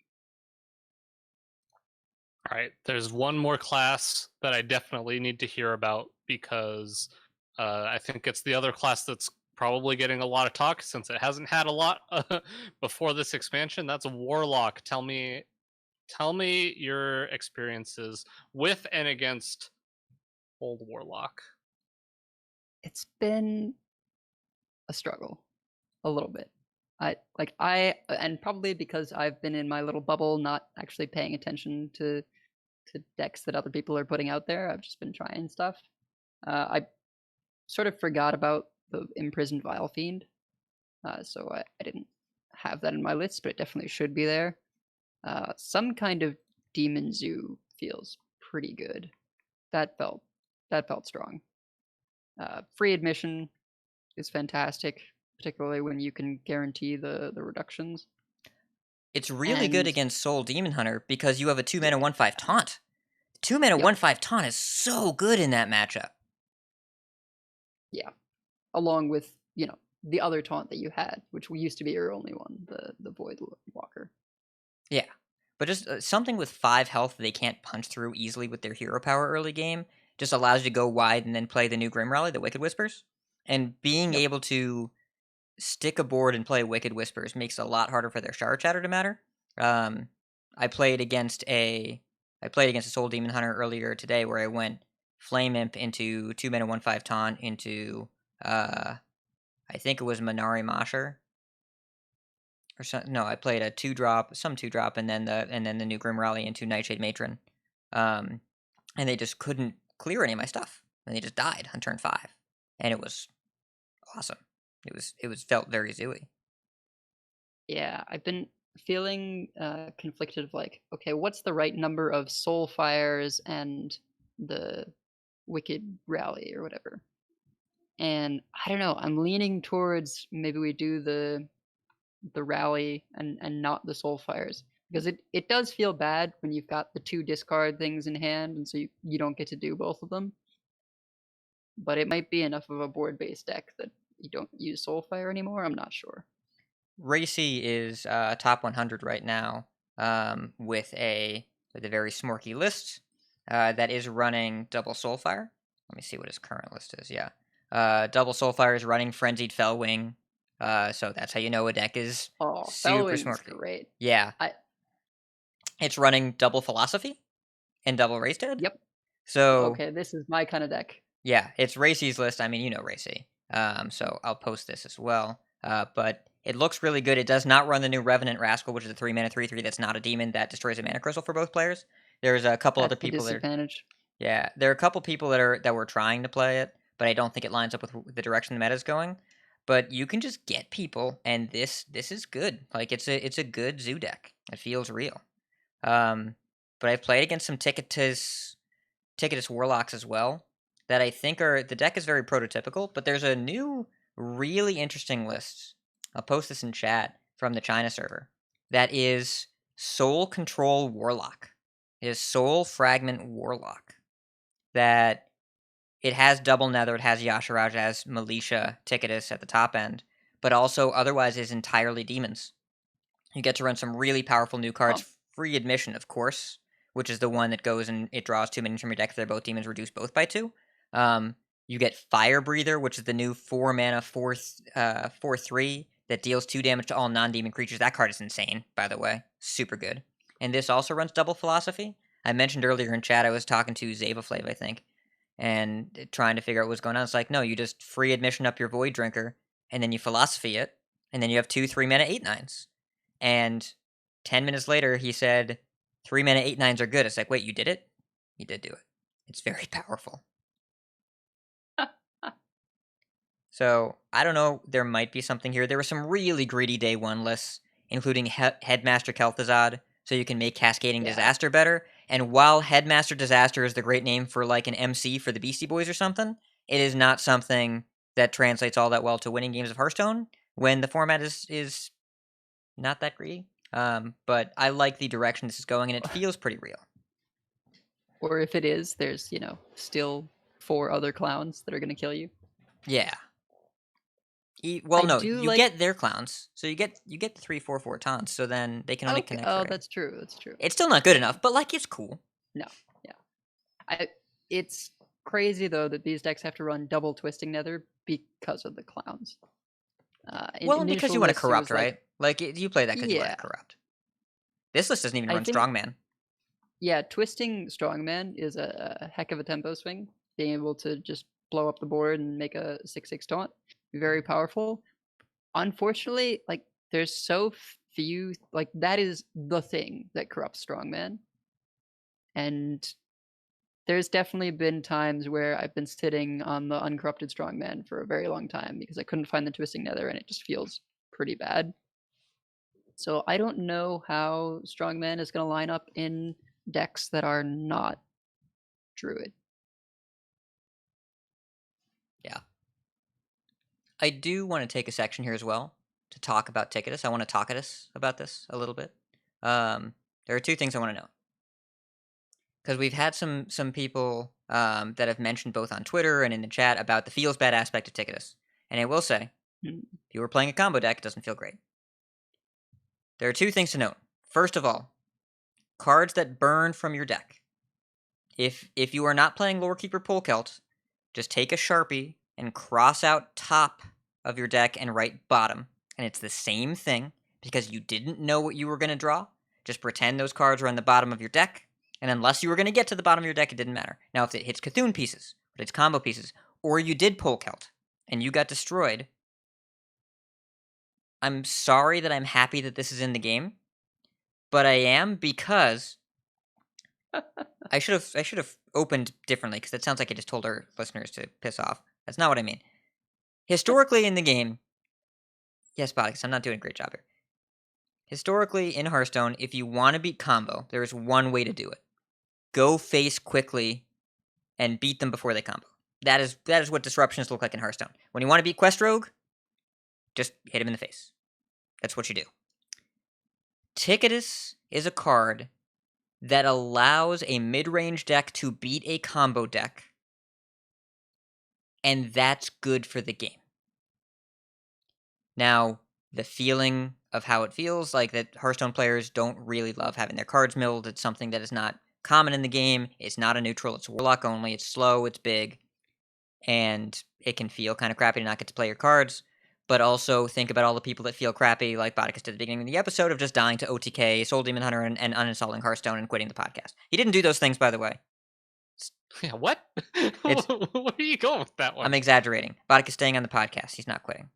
All right, there's one more class that I definitely need to hear about because I think it's the other class that's probably getting a lot of talk since it hasn't had a lot before this expansion. That's a Warlock. Tell me your experiences with and against old Warlock. It's been a struggle, a little bit. And probably because I've been in my little bubble, not actually paying attention to decks that other people are putting out there. I've just been trying stuff. I sort of forgot about the Imprisoned Vile Fiend, so I didn't have that in my list, but it definitely should be there. Some kind of Demon Zoo feels pretty good. That felt strong. Free admission is fantastic, particularly when you can guarantee the reductions. It's really good against Soul Demon Hunter because you have a 2 mana 1/5 taunt. 2 mana 1/5 taunt is so good in that matchup. Yeah, along with the other taunt that you had, which used to be your only one, the Void Walker. Yeah, but just something with 5 health they can't punch through easily with their hero power early game just allows you to go wide and then play the new Grim Rally, the Wicked Whispers. And being able to stick a board and play Wicked Whispers makes it a lot harder for their Shard Chatter to matter. I played against a Soul Demon Hunter earlier today where I went Flame Imp into 2 mana 1/5 taunt into I think it was Minari Masher. Or no, I played a 2-drop, and then the new Grim Rally into Nightshade Matron. And they just couldn't clear any of my stuff. And they just died on turn 5. And it was awesome. It was felt very zooey. Yeah, I've been feeling conflicted of like, okay, what's the right number of Soul Fires and the Wicked Rally or whatever? And I don't know, I'm leaning towards maybe we do the rally and not the Soul Fires, because it does feel bad when you've got the 2 discard things in hand, and so you don't get to do both of them. But it might be enough of a board-based deck that you don't use Soulfire anymore. I'm not sure. Racy is top 100 right now, with a very smorky list that is running double Soulfire. Let me see what his current list is. Yeah, double Soulfire is running Frenzied Fellwing. So that's how you know a deck is super Fellwing's smorky. great. Yeah, it's running double Philosophy and double Race Dead. Yep. So okay, this is my kind of deck. Yeah, it's Racy's list. I mean, you know Racy. So I'll post this as well. But it looks really good. It does not run the new Revenant Rascal, which is a 3-mana 3/3 that's not a demon that destroys a mana crystal for both players. There's a couple That's other people the disadvantage. Yeah, there are a couple people that were trying to play it, but I don't think it lines up with the direction the meta's going. But you can just get people, and this is good. Like it's a good zoo deck. It feels real. But I've played against some Ticketus Warlocks as well that I think the deck is very prototypical, but there's a new really interesting list. I'll post this in chat from the China server. That is Soul Control Warlock. It is Soul Fragment Warlock. That it has double Nether, it has Yasharaj, it has Militia, Ticketus at the top end, but also otherwise is entirely demons. You get to run some really powerful new cards. Free admission, of course, which is the one that goes and it draws 2 minions from your deck if they're both demons, reduce both by 2. You get Fire Breather, which is the new 4-mana 4/3 that deals 2 damage to all non-demon creatures. That card is insane, by the way. Super good. And this also runs double Philosophy. I mentioned earlier in chat I was talking to Zavaflav, I think, and trying to figure out what's going on. It's like, no, you just free admission up your Void Drinker, and then you Philosophy it, and then you have 2 3-mana 8/9s. And 10 minutes later, he said, 3-mana 8/9s are good. It's like, wait, you did it? You did do it. It's very powerful. So, I don't know, there might be something here. There were some really greedy day 1 lists, including Headmaster Kel'Thuzad, so you can make Cascading Disaster better. And while Headmaster Disaster is the great name for like an MC for the Beastie Boys or something, it is not something that translates all that well to winning games of Hearthstone when the format is not that greedy. But I like the direction this is going, and it feels pretty real. Or if it is, there's, still 4 other clowns that are going to kill you. Yeah. You get their clowns, so you get the 3/4/4 taunts, so then they can only connect. Oh, that's true. That's true. It's still not good enough, but like it's cool. No, yeah. It's crazy though that these decks have to run double Twisting Nether because of the clowns. And because you want to corrupt, right? Like you play that because you want to corrupt. This list doesn't even run Strongman. Yeah, Twisting Strongman is a heck of a tempo swing. Being able to just blow up the board and make a 6/6 taunt. Very powerful. Unfortunately, like there's so few, like that is the thing that corrupts Strongman. And there's definitely been times where I've been sitting on the uncorrupted Strongman for a very long time because I couldn't find the Twisting Nether and it just feels pretty bad. So I don't know how Strongman is going to line up in decks that are not Druid. Yeah. I do want to take a section here as well to talk about Ticketus. I want to talk about this a little bit. There are 2 things I want to know. Because we've had some people that have mentioned both on Twitter and in the chat about the feels bad aspect of Ticketus. And I will say, if you were playing a combo deck, it doesn't feel great. There are 2 things to note. First of all, cards that burn from your deck. If you are not playing Lorekeeper Polkelt, just take a Sharpie and cross out top of your deck and write bottom. And it's the same thing because you didn't know what you were going to draw. Just pretend those cards were on the bottom of your deck. And unless you were going to get to the bottom of your deck, it didn't matter. Now, if it hits Cthulhu pieces, but it's combo pieces, or you did Polkelt and you got destroyed, I'm sorry that I'm happy that this is in the game, but I am because I should have opened differently because it sounds like I just told our listeners to piss off. That's not what I mean. Historically in the game, yes, Botticus, I'm not doing a great job here. Historically in Hearthstone, if you want to beat combo, there is one way to do it. Go face quickly and beat them before they combo. That is what disruptions look like in Hearthstone. When you want to beat Quest Rogue, just hit him in the face. That's what you do. Ticketus is a card that allows a mid-range deck to beat a combo deck, and that's good for the game. Now, the feeling of how it feels, like that Hearthstone players don't really love having their cards milled. It's something that is not common in the game. It's not a neutral. It's Warlock only. It's slow. It's big. And it can feel kind of crappy to not get to play your cards. But also think about all the people that feel crappy, like Botticus did at the beginning of the episode, of just dying to OTK, Soul Demon Hunter, and uninstalling Hearthstone and quitting the podcast. He didn't do those things, by the way. Yeah, what? It's- Where are you going with that one? I'm exaggerating. Botticus staying on the podcast. He's not quitting.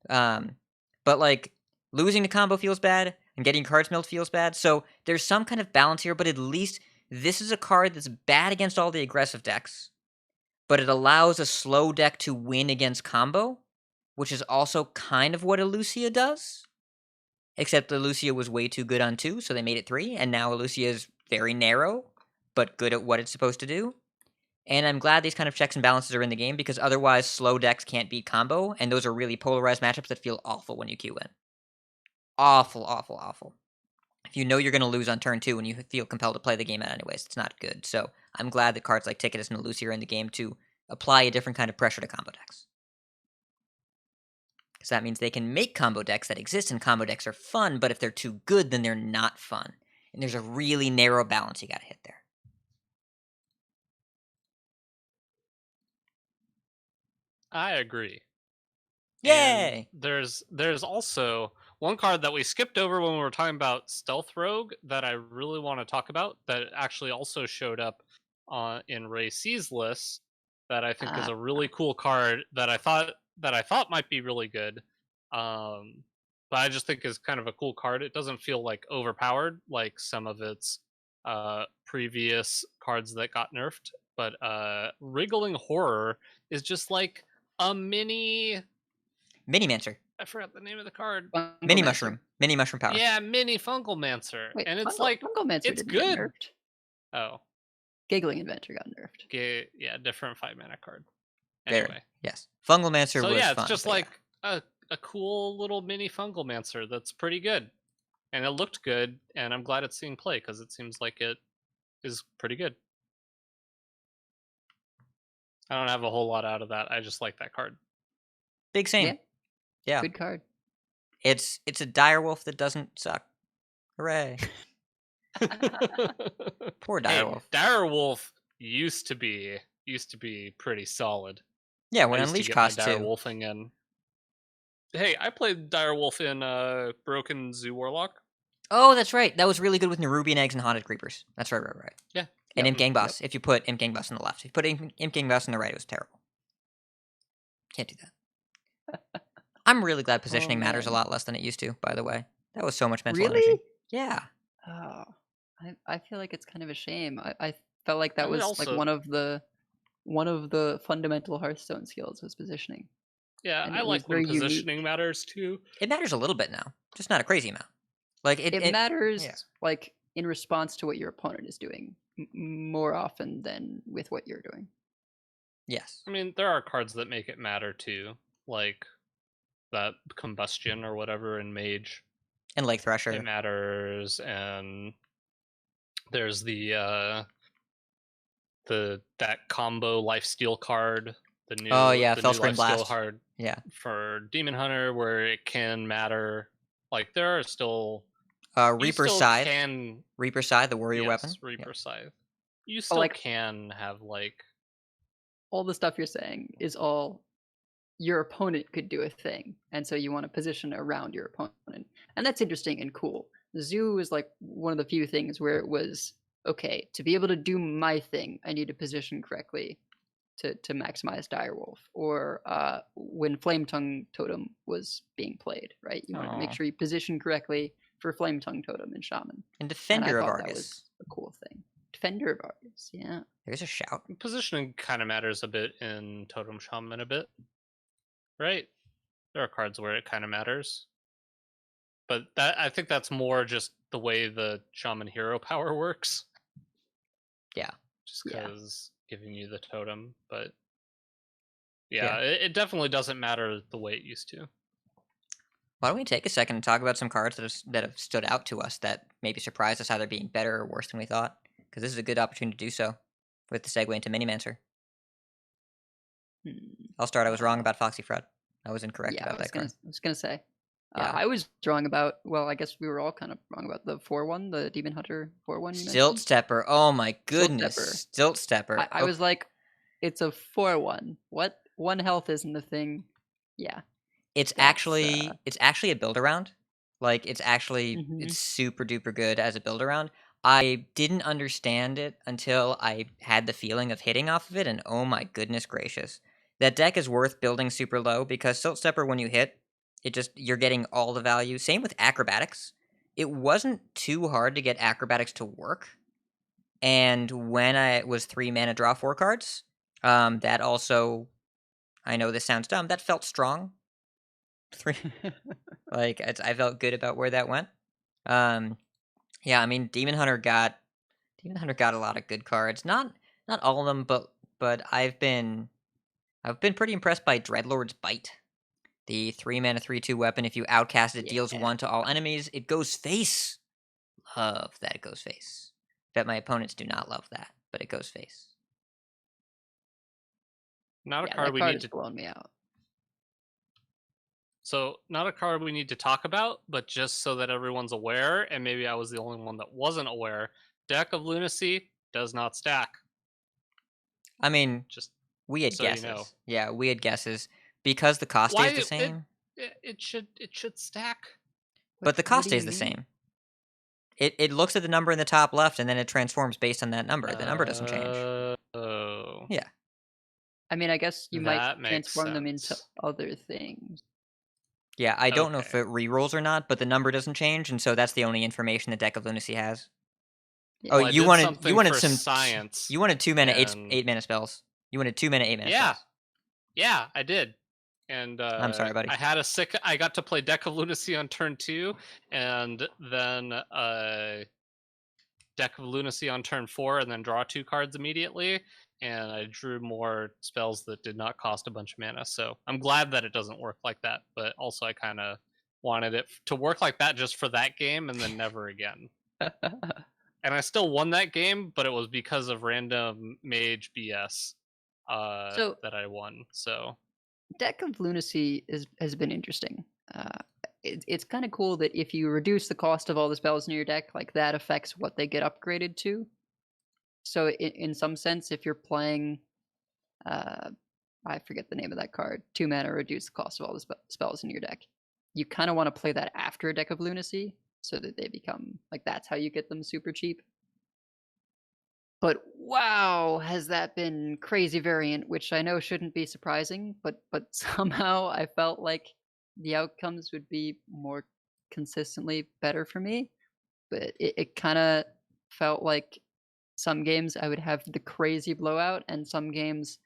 But like losing the combo feels bad and getting cards milled feels bad. So there's some kind of balance here, but at least this is a card that's bad against all the aggressive decks, but it allows a slow deck to win against combo, which is also kind of what Elucia does. Except Elucia was way too good on 2, so they made it 3, and now Elucia is very narrow, but good at what it's supposed to do. And I'm glad these kind of checks and balances are in the game, because otherwise slow decks can't beat combo, and those are really polarized matchups that feel awful when you queue in. Awful, awful, awful. If you know you're going to lose on turn 2 and you feel compelled to play the game out anyways, it's not good. So I'm glad that cards like Ticketus and Elucia are in the game to apply a different kind of pressure to combo decks. Because that means they can make combo decks that exist, and combo decks are fun, but if they're too good, then they're not fun. And there's a really narrow balance you gotta hit there. I agree. Yay! And there's also one card that we skipped over when we were talking about Stealth Rogue that I really want to talk about, that actually also showed up in Ray C's list, that I think is a really cool card that I thought might be really good. But I just think is kind of a cool card. It doesn't feel like overpowered like some of its previous cards that got nerfed. But Wriggling Horror is just like a mini. Mini-Mancer. I forgot the name of the card. Mini Mushroom. Mini Mushroom power. Yeah, mini Fungal Mancer. Wait, And it's Fungal Mancer it's didn't get good. nerfed. Oh, Giggling Inventor got nerfed. yeah, different 5-mana card. Very. Anyway, Yes. Fungal Mancer so was yeah, fun. it's just but like a cool little mini Fungal Mancer that's pretty good, and it looked good, and I'm glad it's seeing play because it seems like it is pretty good. I don't have a whole lot out of that. I just like that card. Big same. Yeah. Good card. It's a direwolf that doesn't suck. Hooray. Poor direwolf. Hey, direwolf used to be pretty solid. Yeah, when I used to Unleash get my cost 2. direwolfing in. Hey, I played direwolf in Broken Zoo Warlock. Oh, that's right. That was really good with Nerubian Eggs and Haunted Creepers. That's right. Yeah. And Yep. Imp Gang Boss. If you put Imp Gang Boss on the left. If you put Imp Gang Boss on the right, it was terrible. Can't do that. I'm really glad positioning matters a man. lot less than it used to, by the way. That was so much mental Really? energy. Yeah. Oh, I feel like it's kind of a shame. I felt like that I mean, was like also- one of the fundamental Hearthstone skills was positioning. Yeah, And I it like was when very unique. positioning matters too. It matters a little bit now. Just not a crazy amount. Like It matters yeah. like in response to what your opponent is doing more often than with what you're doing. Yes. I mean, there are cards that make it matter too, like that Combustion or whatever in Mage. And Lake Thresher. It matters, and there's that combo Lifesteal card. The new Oh, yeah, the new Fellscream Lifesteal Blast. card Yeah. for Demon Hunter, where it can matter. Like there are still Reaper Scythe. Can Reaper Scythe, the warrior weapon. Reaper Yeah. Scythe. You still like- can have like All the stuff you're saying is all your opponent could do a thing, and so you want to position around your opponent, and that's interesting and cool. Zoo is like one of the few things where it was okay to be able to do my thing. I need to position correctly, to maximize Direwolf, or when Flame Tongue Totem was being played, right? You wanted to make Aw. sure you position correctly for Flame Tongue Totem and Shaman. And And I Defender of thought that Argus. was a cool thing. Defender of Argus, yeah. There's a shout. Positioning kind of matters a bit in Totem Shaman a bit, right? There are cards where it kind of matters, but I think that's more just the way the Shaman hero power works. Yeah. Just Yeah. because giving you the totem, but yeah, it definitely doesn't matter the way it used to. Why don't we take a second and talk about some cards that have stood out to us that maybe surprised us either being better or worse than we thought? Because this is a good opportunity to do so with the segue into Minimancer. Hmm. I'll start. I was wrong about Foxy Fred. I was incorrect Yeah, about that card. I was gonna say. Yeah. I was wrong about. Well, I guess we were all kind of wrong about the 4-1, the Demon Hunter 4-1. Stilt Stepper. Oh my goodness. Stilt Stepper. I was like, it's a 4-1. What? 1 health isn't a thing. Yeah. It's That's, actually a build around. Like it's actually Mhm. it's super duper good as a build around. I didn't understand it until I had the feeling of hitting off of it, and oh my goodness gracious. That deck is worth building super low because Silt Stepper, when you hit, you're getting all the value. Same with Acrobatics. It wasn't too hard to get Acrobatics to work. And when I was 3 mana, draw 4 cards, that also, I know this sounds dumb, that felt strong. 3, like I felt good about where that went. Yeah, I mean Demon Hunter got a lot of good cards. Not all of them, but I've been pretty impressed by Dreadlord's Bite. The 3 mana 3/2 weapon. If you outcast it, deals 1 to all enemies. It goes face. Love that it goes face. Bet my opponents do not love that, but it goes face. Not a Yeah, card that we card need has to. blown me out. So not a card we need to talk about, but just so that everyone's aware, and maybe I was the only one that wasn't aware. Deck of Lunacy does not stack. I mean, Just we had so you guesses. know. Yeah, we had guesses because the cost Why stays the same. it should stack. But the What cost do you stays the mean? same. It looks at the number in the top left and then it transforms based on that number. The number doesn't change. Oh. Yeah. I mean, I guess you might That makes transform them into sense. other things. Yeah, I don't know if Okay. it rerolls or not, but the number doesn't change, and so that's the only information the Deck of Lunacy has. Yeah. Oh, Well, I you did wanted something for some science. You wanted 2 mana and- 8 mana spells. You wanted 2 mana 8 mana Yeah. spells. Yeah, I did. And I'm sorry, buddy. I got to play Deck of Lunacy on turn 2, and then Deck of Lunacy on turn 4, and then draw 2 cards immediately. And I drew more spells that did not cost a bunch of mana. So I'm glad that it doesn't work like that. But also, I kind of wanted it to work like that just for that game, and then never again. And I still won that game, but it was because of random mage BS that I won. So Deck of Lunacy has been interesting. It's kind of cool that if you reduce the cost of all the spells in your deck, like that affects what they get upgraded to. So in some sense, if you're playing, I forget the name of that card, 2 mana reduce the cost of all the spells in your deck. You kind of want to play that after a Deck of Lunacy so that they become, like, that's how you get them super cheap. But wow, has that been crazy variant, which I know shouldn't be surprising, but somehow I felt like the outcomes would be more consistently better for me. But it kind of felt like some games I would have the crazy blowout, and some games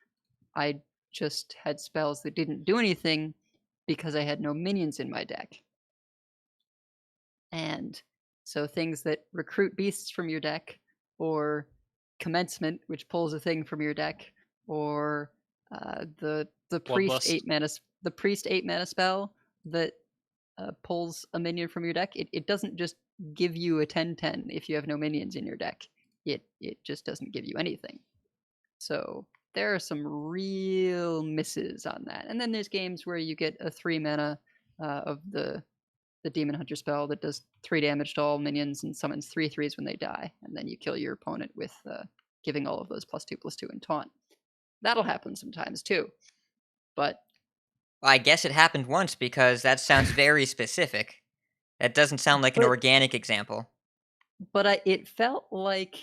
I just had spells that didn't do anything because I had no minions in my deck. And so things that recruit beasts from your deck, or Commencement, which pulls a thing from your deck, or the priest Bloodlust. the priest 8 mana spell that pulls a minion from your deck. It doesn't just give you a 10/10 if you have no minions in your deck. It just doesn't give you anything. So there are some real misses on that. And then there's games where you get a 3 mana of the Demon Hunter spell that does 3 damage to all minions and summons 3/3s when they die, and then you kill your opponent with giving all of those +2/+2 and taunt. That'll happen sometimes too. But I guess it happened once because that sounds very specific. That doesn't sound like an But- organic example. But it felt like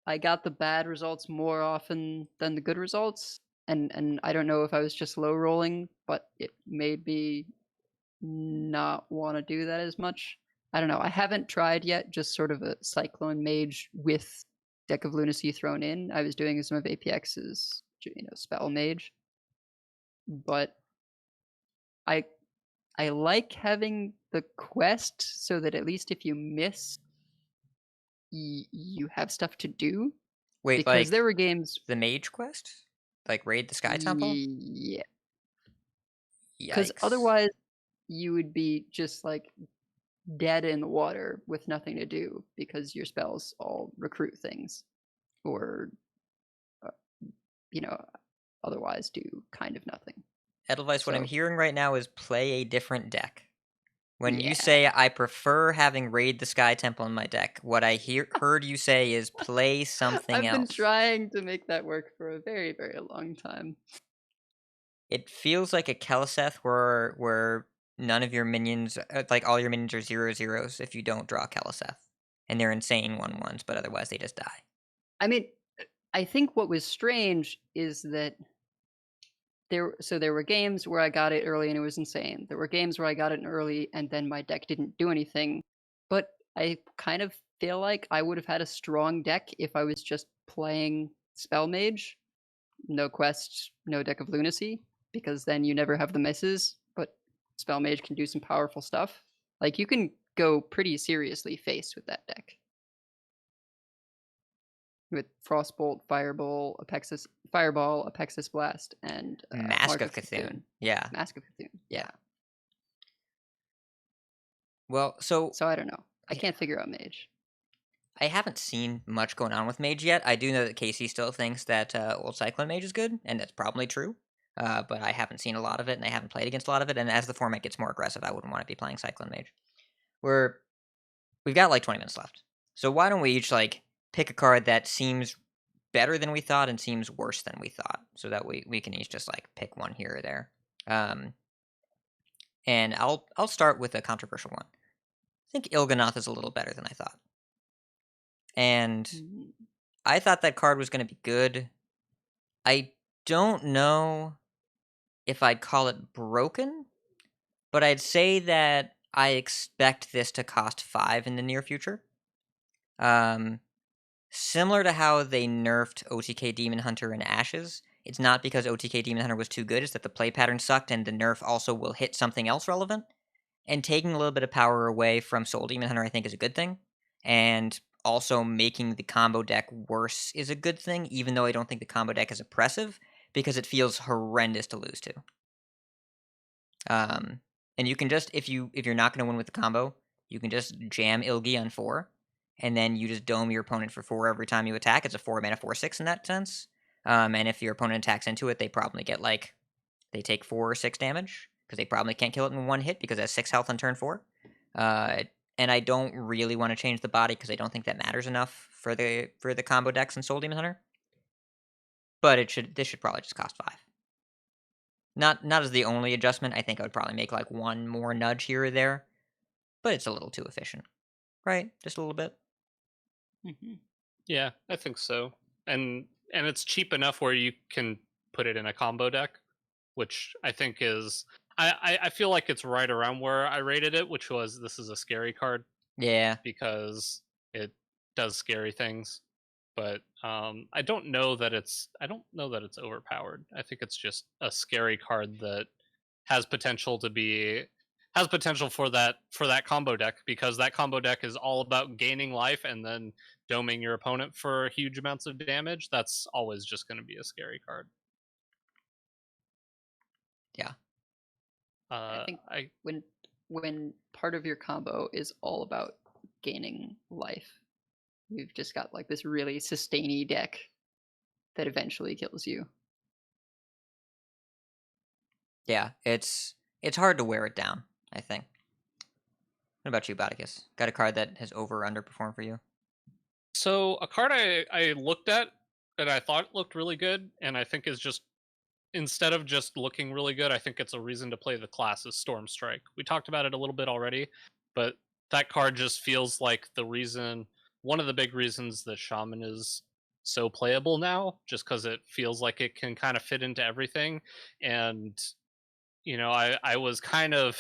I got the bad results more often than the good results. and I don't know if I was just low rolling, but it made me not want to do that as much. I don't know. I haven't tried yet. Just sort of a Cyclone Mage with Deck of Lunacy thrown in. I was doing some of APX's, Spell Mage, but I I like having the quest so that at least if you miss, you have stuff to do. Wait, Because like there were games. the Mage Quest? Like raid the Sky Temple? Yeah. Because Yikes. otherwise, you would be just like dead in the water with nothing to do because your spells all recruit things or, uh, otherwise do kind of nothing. Edelweiss, what I'm So, hearing right now is play a different deck. When you yeah. say I prefer having Raid the Sky Temple in my deck, what I heard you say is play something I've been else. trying to make that work for a very, very long time. It feels like a Keleseth where none of your minions, like all your minions are 0/0s if you don't draw Keleseth. And they're insane 1/1s, but otherwise they just die. I mean, I think what was strange is that there were games where I got it early and it was insane. There were games where I got it early and then my deck didn't do anything. But I kind of feel like I would have had a strong deck if I was just playing Spell Mage, no quest, no Deck of Lunacy, because then you never have the misses. But Spell Mage can do some powerful stuff. Like you can go pretty seriously face with that deck. With Frostbolt, Fireball, Apexis Blast, and Mask Mark of Cthulhu. Yeah. Mask of Cthulhu. Yeah. Well, so I don't know. I can't figure out Mage. I haven't seen much going on with Mage yet. I do know that Casey still thinks that Old Cyclone Mage is good, and that's probably true. But I haven't seen a lot of it, and I haven't played against a lot of it. And as the format gets more aggressive, I wouldn't want to be playing Cyclone Mage. We've got like 20 minutes left, so why don't we each like pick a card that seems better than we thought and seems worse than we thought, so that we can each just like pick one here or there. And I'll start with a controversial one. I think Il'gynoth is a little better than I thought. And I thought that card was going to be good. I don't know if I'd call it broken, but I'd say that I expect this to cost 5 in the near future. Similar to how they nerfed OTK Demon Hunter and Ashes, it's not because OTK Demon Hunter was too good, it's that the play pattern sucked and the nerf also will hit something else relevant. And taking a little bit of power away from Soul Demon Hunter, I think, is a good thing. And also making the combo deck worse is a good thing, even though I don't think the combo deck is oppressive, because it feels horrendous to lose to. And you can just, if you're not going to win with the combo, you can just jam Ilgi on 4, and then you just dome your opponent for 4 every time you attack. It's a 4-mana 4/6 in that sense. And if your opponent attacks into it, they probably get they take 4 or 6 damage, because they probably can't kill it in one hit because it has 6 health on turn 4. And I don't really want to change the body because I don't think that matters enough for the combo decks in Soul Demon Hunter. But this should probably just cost 5. Not as the only adjustment. I think I would probably make like one more nudge here or there, but it's a little too efficient, right? Just a little bit. Mm-hmm. Yeah, I think so. And it's cheap enough where you can put it in a combo deck, which I think is I feel like it's right around where I rated it, which was this is a scary card. Yeah. Because it does scary things. But I don't know that it's overpowered. I think it's just a scary card that has potential for that combo deck, because that combo deck is all about gaining life and then doming your opponent for huge amounts of damage. That's always just going to be a scary card. Yeah. I think when part of your combo is all about gaining life, you've just got like this really sustainy deck that eventually kills you. Yeah, it's hard to wear it down, I think. What about you, Botticus? Got a card that has over or underperformed for you? So a card I looked at that I thought looked really good, and I think is just, instead of just looking really good, I think it's a reason to play the class, is Storm Strike. We talked about it a little bit already, but that card just feels like one of the big reasons that Shaman is so playable now, just because it feels like it can kind of fit into everything. And I was kind of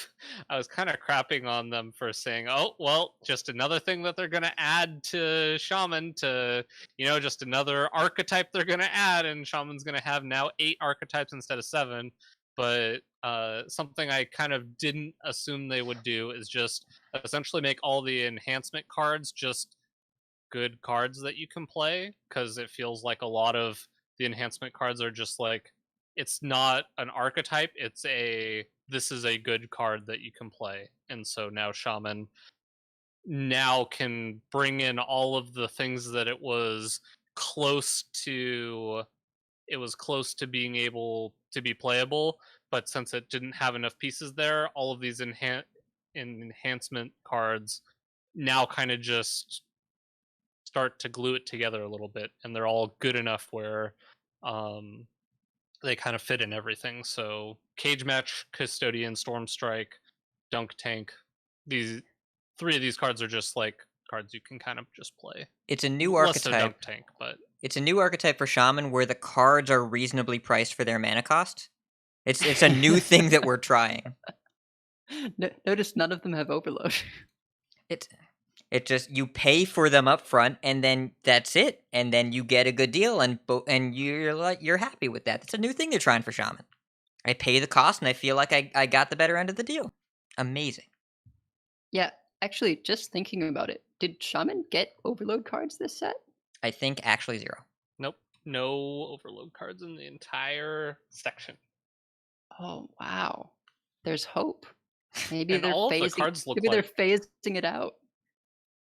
crapping on them for saying, oh well, just another thing that they're gonna add to Shaman, to just another archetype they're gonna add, and Shaman's gonna have now 8 archetypes instead of 7. But something I kind of didn't assume they would do is just essentially make all the enhancement cards just good cards that you can play, because it feels like a lot of the enhancement cards are just like, it's not an archetype, this is a good card that you can play. And so now Shaman now can bring in all of the things that close to it was close to being able to be playable, but since it didn't have enough pieces there, all of these enhancement cards now kind of just start to glue it together a little bit, and they're all good enough where they kind of fit in everything. So Cage Match, Custodian, Storm Strike, Dunk Tank, these 3 of these cards are just like cards you can kind of just play. It's a new Less so archetype. Dunk Tank, but It's a new archetype for Shaman where the cards are reasonably priced for their mana cost. It's a new thing that we're trying. Notice none of them have overload. It just, you pay for them up front, and then that's it, and then you get a good deal, and you're happy with that. It's a new thing they're trying for Shaman. I pay the cost, and I feel like I got the better end of the deal. Amazing. Yeah, actually, just thinking about it, did Shaman get overload cards this set? I think actually 0. nope, no overload cards in the entire section. Oh wow, there's hope. Maybe And they're all of the phasing. cards look Maybe they're like phasing it out.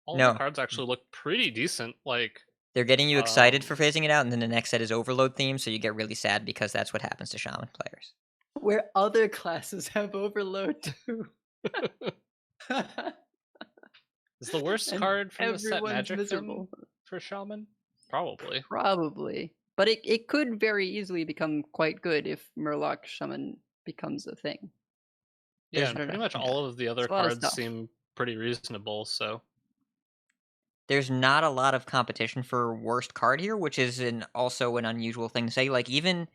all No. the cards actually look pretty decent. Like, They're getting you excited for phasing it out, and then the next set is overload themed, so you get really sad because that's what happens to Shaman players. Where other classes have overload too. is the worst And card from the set everyone's Magic then miserable. for Shaman? Probably. Probably. But it could very easily become quite good if Murloc Shaman becomes a thing. Yeah, There's and no- pretty much yeah, all of the other it's a lot of cards stuff. seem pretty reasonable, so There's not a lot of competition for worst card here, which is also an unusual thing to say. Like, even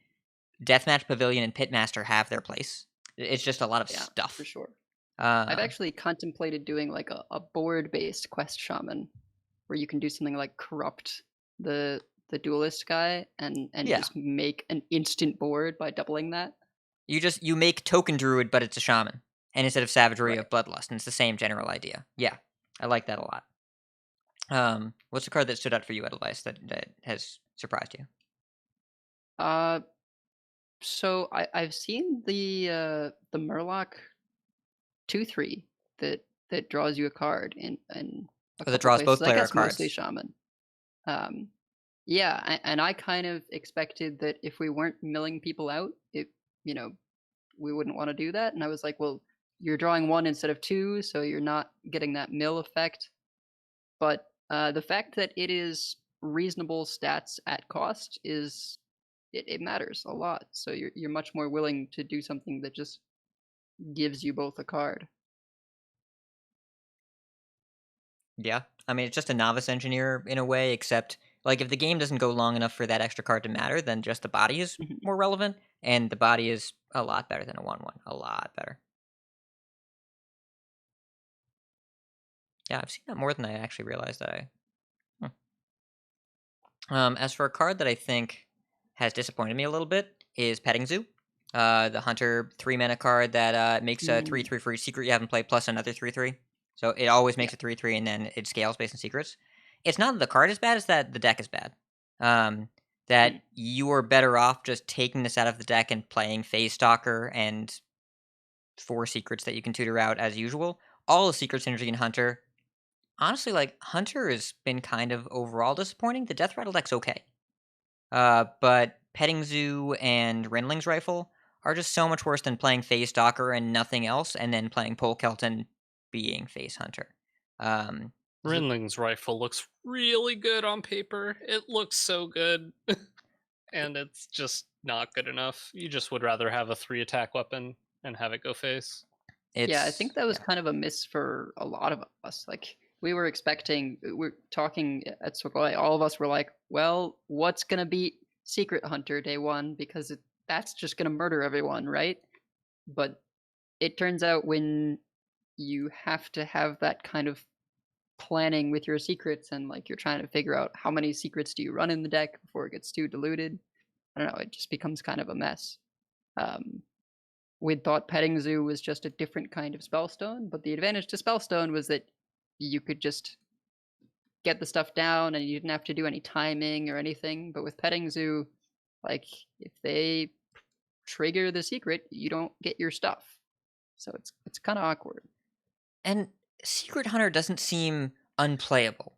Deathmatch Pavilion and Pitmaster have their place. It's just a lot of Yeah, stuff. for sure. I've Uh, actually contemplated doing like a board-based quest shaman where you can do something like corrupt the duelist guy and Yeah. just make an instant board by doubling that. you make Token Druid, but it's a Shaman. And instead of Savagery Right. of Bloodlust, and it's the same general idea. Yeah, I like that a lot. What's the card that stood out for you, Edelweiss, that has surprised you? So I've seen the Murloc 2/3 that draws you a card in a Or that couple draws both places. I player guess mostly cards. shaman. Yeah, and I kind of expected that if we weren't milling people out, we wouldn't want to do that. And I was like, well, you're drawing 1 instead of 2, so you're not getting that mill effect. But the fact that it is reasonable stats at cost it matters a lot. So you're much more willing to do something that just gives you both a card. Yeah, I mean, it's just a novice engineer in a way, except, like, if the game doesn't go long enough for that extra card to matter, then just the body is Mhm. more relevant, and the body is a lot better than a 1/1. A lot better. Yeah, I've seen that more than I actually realized that I... As for a card that I think has disappointed me a little bit is Petting Zoo. The Hunter 3-mana card that makes a 3/3 for each secret you haven't played, plus another 3/3. So it always makes a 3/3, and then it scales based on secrets. It's not that the card is bad, it's that the deck is bad. That you are better off just taking this out of the deck and playing Phase Stalker and 4 secrets that you can tutor out as usual. All the secret synergy in Hunter. Honestly, like, Hunter has been kind of overall disappointing. The Death Rattle deck's okay. But Petting Zoo and Renling's Rifle are just so much worse than playing Phase Stalker and nothing else, and then playing Pole Kelton being Phase Hunter. Renling's Rifle looks really good on paper. It looks so good. And it's just not good enough. You just would rather have a 3-attack weapon and have it go face. Yeah, I think that was kind of a miss for a lot of us. Like, we were expecting, we're talking at Sokoi, all of us were like, well, what's gonna beat Secret Hunter day one? Because that's just gonna murder everyone, right? But it turns out when you have to have that kind of planning with your secrets and like you're trying to figure out how many secrets do you run in the deck before it gets too diluted, I don't know, it just becomes kind of a mess. We'd thought Petting Zoo was just a different kind of Spellstone, but the advantage to Spellstone was that you could just get the stuff down and you didn't have to do any timing or anything. But with Petting Zoo, like if they trigger the secret, you don't get your stuff. So it's kind of awkward. And Secret Hunter doesn't seem unplayable.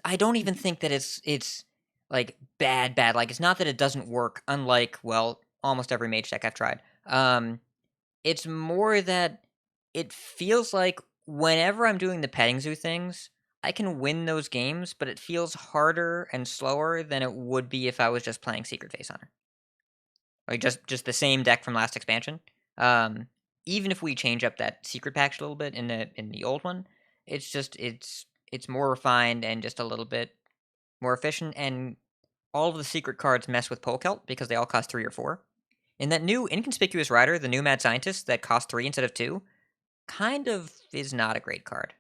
I don't even think that it's like bad. Like it's not that it doesn't work, unlike, well, almost every mage deck I've tried. It's more that it feels like whenever I'm doing the Petting Zoo things, I can win those games, but it feels harder and slower than it would be if I was just playing Secret Face Hunter. Like just the same deck from last expansion. Even if we change up that secret patch a little bit in the old one, it's more refined and just a little bit more efficient. And all of the secret cards mess with Polkelt because they all cost 3 or 4. And that new Inconspicuous Rider, the new Mad Scientist that costs 3 instead of 2, kind of is not a great card.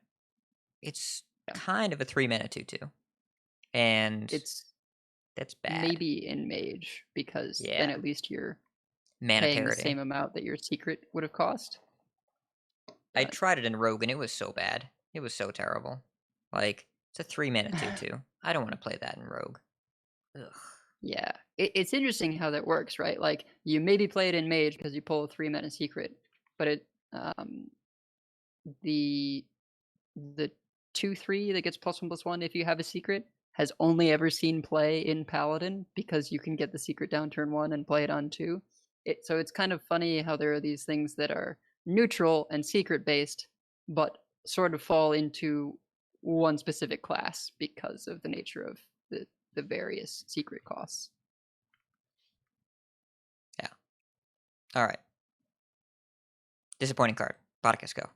It's kind of a 3-mana 2/2, and that's bad. Maybe in Mage because then at least you're mana paying parity. the same amount that your secret would have cost. I tried it in Rogue and it was so bad. It was so terrible. Like, it's a 3-mana 2/2. I don't want to play that in Rogue. Ugh. Yeah, it's interesting how that works, right? Like you maybe play it in Mage because you pull a 3-mana secret, but the 2/3 that gets +1/+1 if you have a secret has only ever seen play in Paladin because you can get the secret down turn 1 and play it on 2. So it's kind of funny how there are these things that are neutral and secret based, but sort of fall into one specific class because of the nature of the various secret costs. Yeah. All right. Disappointing card. Botticus, go.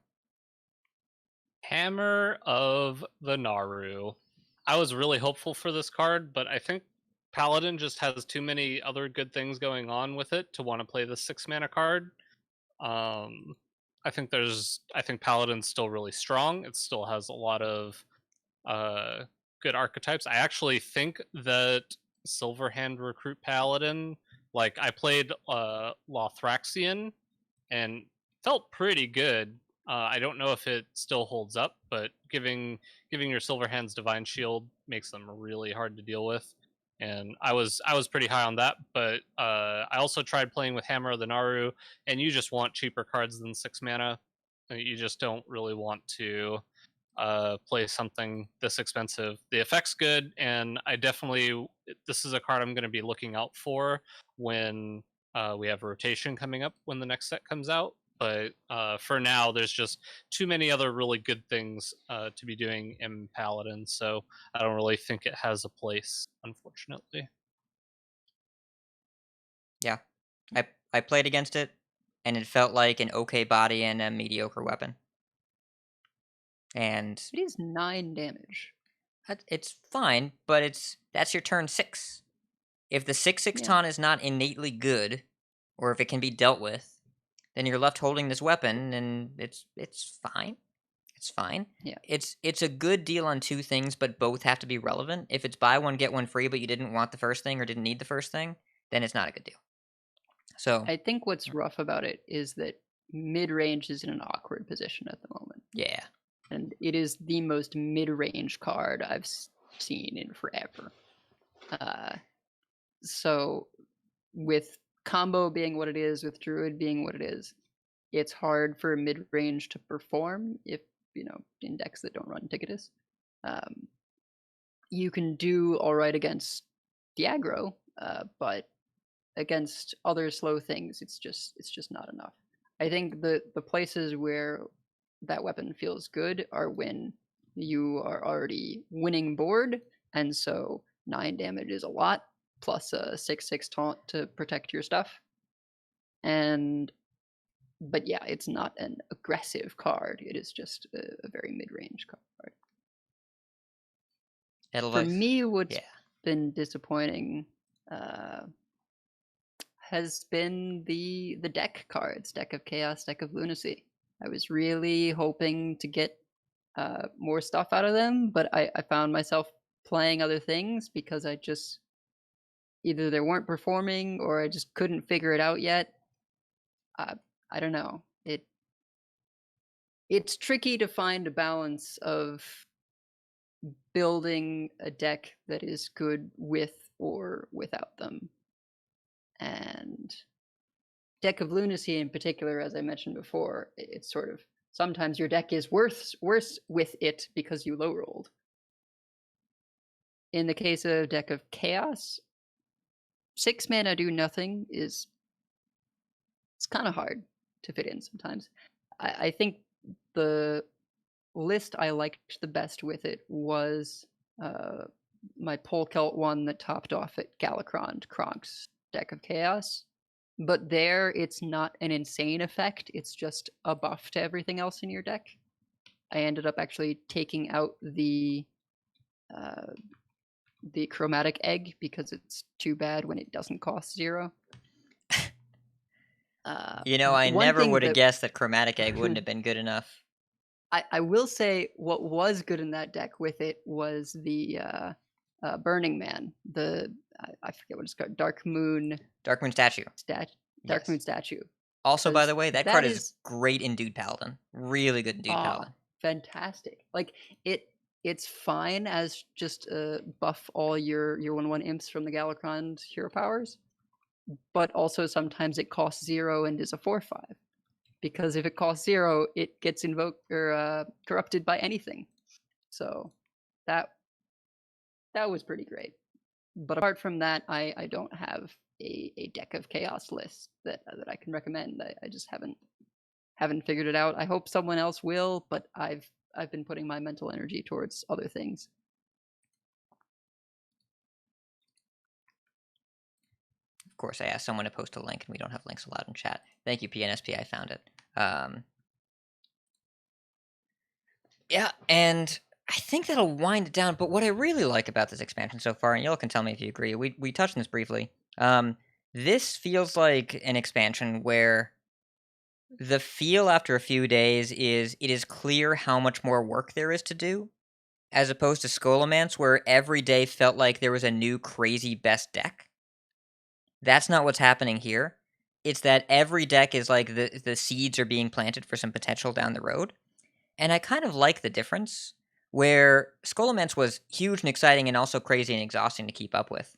Hammer of the Naru. I was really hopeful for this card, but I think Paladin just has too many other good things going on with it to want to play the 6-mana card. I think Paladin's still really strong. It still has a lot of good archetypes. I actually think that Silverhand Recruit Paladin, like I played Lothraxian and felt pretty good. I don't know if it still holds up, but giving your Silverhand's Divine Shield makes them really hard to deal with. And I was pretty high on that, but I also tried playing with Hammer of the Naru, and you just want cheaper cards than 6 mana. You just don't really want to play something this expensive. The effect's good, and this is a card I'm going to be looking out for when we have rotation coming up when the next set comes out. But for now, there's just too many other really good things to be doing in Paladin, so I don't really think it has a place, unfortunately. Yeah. I played against it, and it felt like an okay body and a mediocre weapon. And it is 9 damage. It's fine, but that's your turn 6. If the 6/6 taunt is not innately good, or if it can be dealt with, then you're left holding this weapon, and it's fine. It's fine. Yeah. It's a good deal on 2 things, but both have to be relevant. If it's buy one get one free, but you didn't want the first thing or didn't need the first thing, then it's not a good deal. So I think what's rough about it is that mid-range is in an awkward position at the moment. Yeah. And it is the most mid-range card I've seen in forever. So with combo being what it is, with Druid being what it is, it's hard for mid-range to perform if, in decks that don't run Ticketus. You can do all right against the aggro, but against other slow things, it's just not enough. I think the places where that weapon feels good are when you are already winning board, and so 9 damage is a lot, plus a 6/6 taunt to protect your stuff. But yeah, it's not an aggressive card. It is just a very mid-range card. For me, what's yeah. been disappointing has been the deck cards, Deck of Chaos, Deck of Lunacy. I was really hoping to get more stuff out of them, but I found myself playing other things because I just either they weren't performing or I just couldn't figure it out yet. I don't know. It's tricky to find a balance of building a deck that is good with or without them. And Deck of Lunacy in particular, as I mentioned before, it's sort of sometimes your deck is worse with it because you low rolled. In the case of Deck of Chaos, 6 mana do nothing it's kind of hard to fit in sometimes. I think the list I liked the best with it was my Polkelt one that topped off at Galakrond Kronk's Deck of Chaos. But there, it's not an insane effect. It's just a buff to everything else in your deck. I ended up actually taking out the chromatic egg because it's too bad when it doesn't cost 0. I never would have guessed that chromatic egg wouldn't have been good enough. I will say what was good in that deck with it was the Burning Man. I forget what it's called. Darkmoon Statue. Darkmoon Statue. Also, by the way, that card is great in Dude Paladin. Really good in Dude Paladin. Fantastic. Like it's fine as just buff all your 1/1 imps from the Galakrond hero powers, but also sometimes it costs 0 and is a 4/5. Because if it costs 0, it gets invoked or corrupted by anything. So that was pretty great. But apart from that, I don't have a Deck of Chaos list that I can recommend. I just haven't figured it out. I hope someone else will, but I've been putting my mental energy towards other things. Of course, I asked someone to post a link, and we don't have links allowed in chat. Thank you, PNSP. I found it. Yeah, and I think that'll wind it down. But what I really like about this expansion so far, and y'all can tell me if you agree, we touched on this briefly. This feels like an expansion where the feel after a few days is it is clear how much more work there is to do, as opposed to Scholomance, where every day felt like there was a new crazy best deck. That's not what's happening here. It's that every deck is like the seeds are being planted for some potential down the road. And I kind of like the difference, where Scholomance was huge and exciting and also crazy and exhausting to keep up with.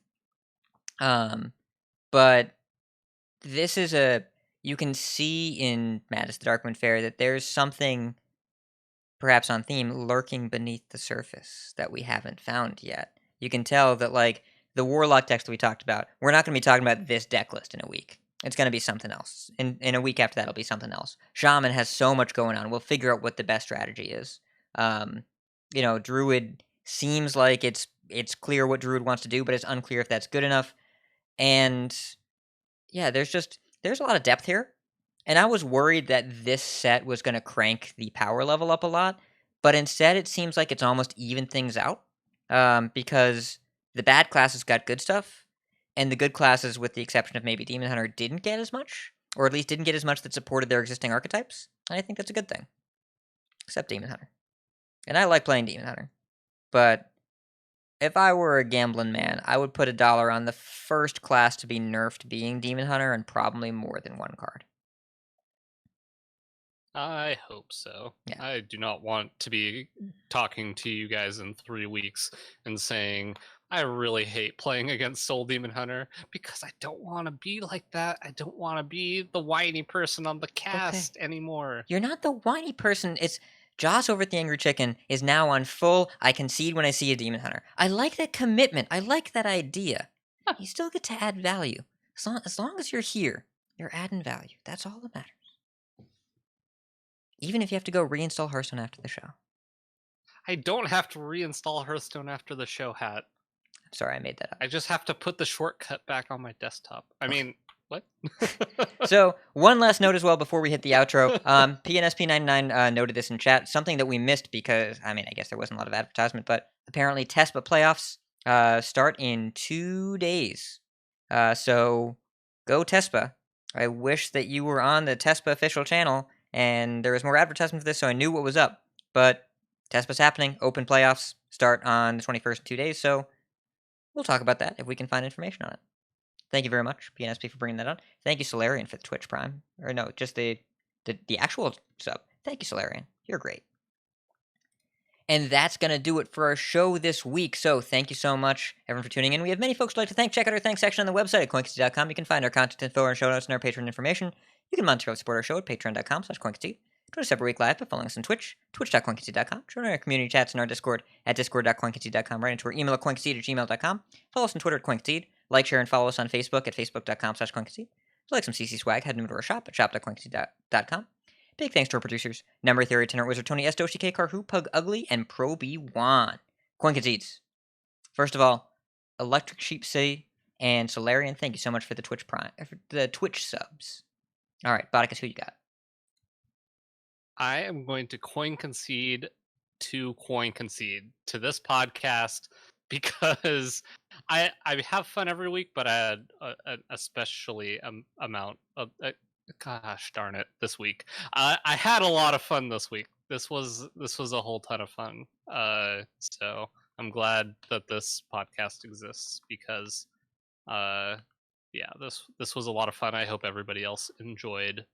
But this is you can see in Madness the Darkmoon Faire that there's something, perhaps on theme, lurking beneath the surface that we haven't found yet. You can tell that, like, the Warlock decks that we talked about, we're not going to be talking about this deck list in a week. It's going to be something else. In a week after that, it'll be something else. Shaman has so much going on. We'll figure out what the best strategy is. Druid seems like it's clear what Druid wants to do, but it's unclear if that's good enough. And yeah, there's a lot of depth here. And I was worried that this set was going to crank the power level up a lot, but instead it seems like it's almost evened things out, because the bad classes got good stuff, and the good classes, with the exception of maybe Demon Hunter, didn't get as much, or at least didn't get as much that supported their existing archetypes, and I think that's a good thing. Except Demon Hunter. And I like playing Demon Hunter, but if I were a gambling man, I would put $1 on the first class to be nerfed being Demon Hunter, and probably more than one card. I hope so. Yeah. I do not want to be talking to you guys in 3 weeks and saying, I really hate playing against Soul Demon Hunter, because I don't want to be like that. I don't want to be the whiny person on the cast anymore. You're not the whiny person. It's Joss over at the Angry Chicken is now on full, I concede when I see a Demon Hunter. I like that commitment. I like that idea. You still get to add value. As long as you're here, you're adding value. That's all that matters. Even if you have to go reinstall Hearthstone after the show. I don't have to reinstall Hearthstone after the show, Hat. I'm sorry, I made that up. I just have to put the shortcut back on my desktop. I mean, What? So, one last note as well before we hit the outro. PNSP99 noted this in chat, something that we missed because, I guess there wasn't a lot of advertisement, but apparently TESPA playoffs start in 2 days. So, go TESPA. I wish that you were on the TESPA official channel and there was more advertisement for this so I knew what was up. But TESPA's happening. Open playoffs start on the 21st in 2 days, so we'll talk about that if we can find information on it. Thank you very much, PNSP, for bringing that on. Thank you, Solarian, for the Twitch Prime. Or no, just the actual sub. Thank you, Solarian. You're great. And that's going to do it for our show this week. So thank you so much, everyone, for tuning in. We have many folks to like to thank. Check out our thanks section on the website at coincide.com. You can find our content info, our show notes, and our Patreon information. You can monetarily support our show at patreon.com/coincide. Join us every week live by following us on Twitch, twitch.coincide.com. Join our community chats and our Discord at discord.coincide.com. Right into our email at coincide@gmail.com. Follow us on Twitter at coincide. Like, share, and follow us on Facebook at facebook.com/coincide. If you like some CC swag, head over to our shop at shop.coincide.com. Big thanks to our producers, Number Theory, Tenor Wizard, Tony S, Doshi K, Karhu, Pug Ugly, and Pro B1. Coinconcedes. First of all, Electric Sheep City and Solarian, thank you so much for the Twitch subs. All right, Botticus, who you got? I am going to coin concede to this podcast because I have fun every week, but I had an especially amount of gosh darn it this week. I had a lot of fun this week. This was a whole ton of fun. So I'm glad that this podcast exists because this was a lot of fun. I hope everybody else enjoyed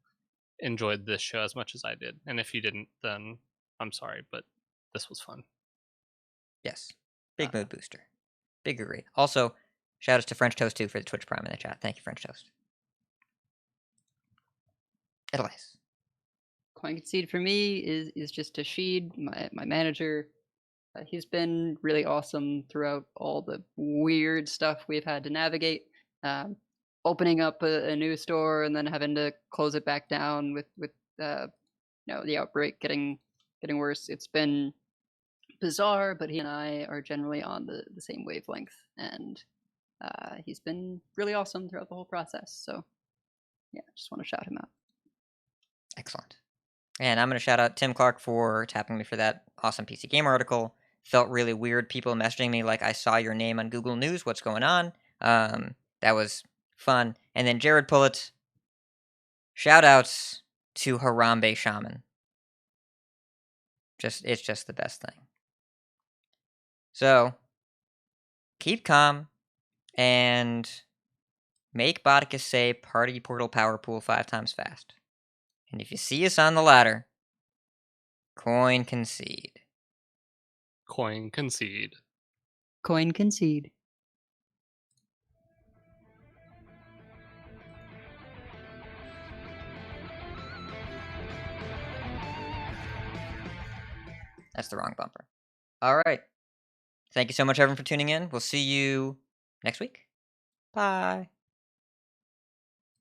this show as much as I did. And if you didn't, then I'm sorry, but this was fun. Yes. Big mood booster. Big agree. Also, shout outs to French Toast too for the Twitch Prime in the chat. Thank you, French Toast. Elias. Coin Concede for me is just Tashid, my manager. He's been really awesome throughout all the weird stuff we've had to navigate. Opening up a new store and then having to close it back down with the outbreak getting worse. It's been bizarre, but he and I are generally on the same wavelength, and he's been really awesome throughout the whole process. So yeah, just want to shout him out. Excellent. And I'm going to shout out Tim Clark for tapping me for that awesome PC Gamer article. Felt really weird, people messaging me like, I saw your name on Google News, what's going on? That was fun. And then Jared Pullett, shout outs to Harambe Shaman. It's just the best thing. So, keep calm and make Botticus say Party Portal Power Pool 5 times fast. And if you see us on the ladder, coin concede. Coin concede. Coin Concede. That's the wrong bumper. All right. Thank you so much, everyone, for tuning in. We'll see you next week. Bye.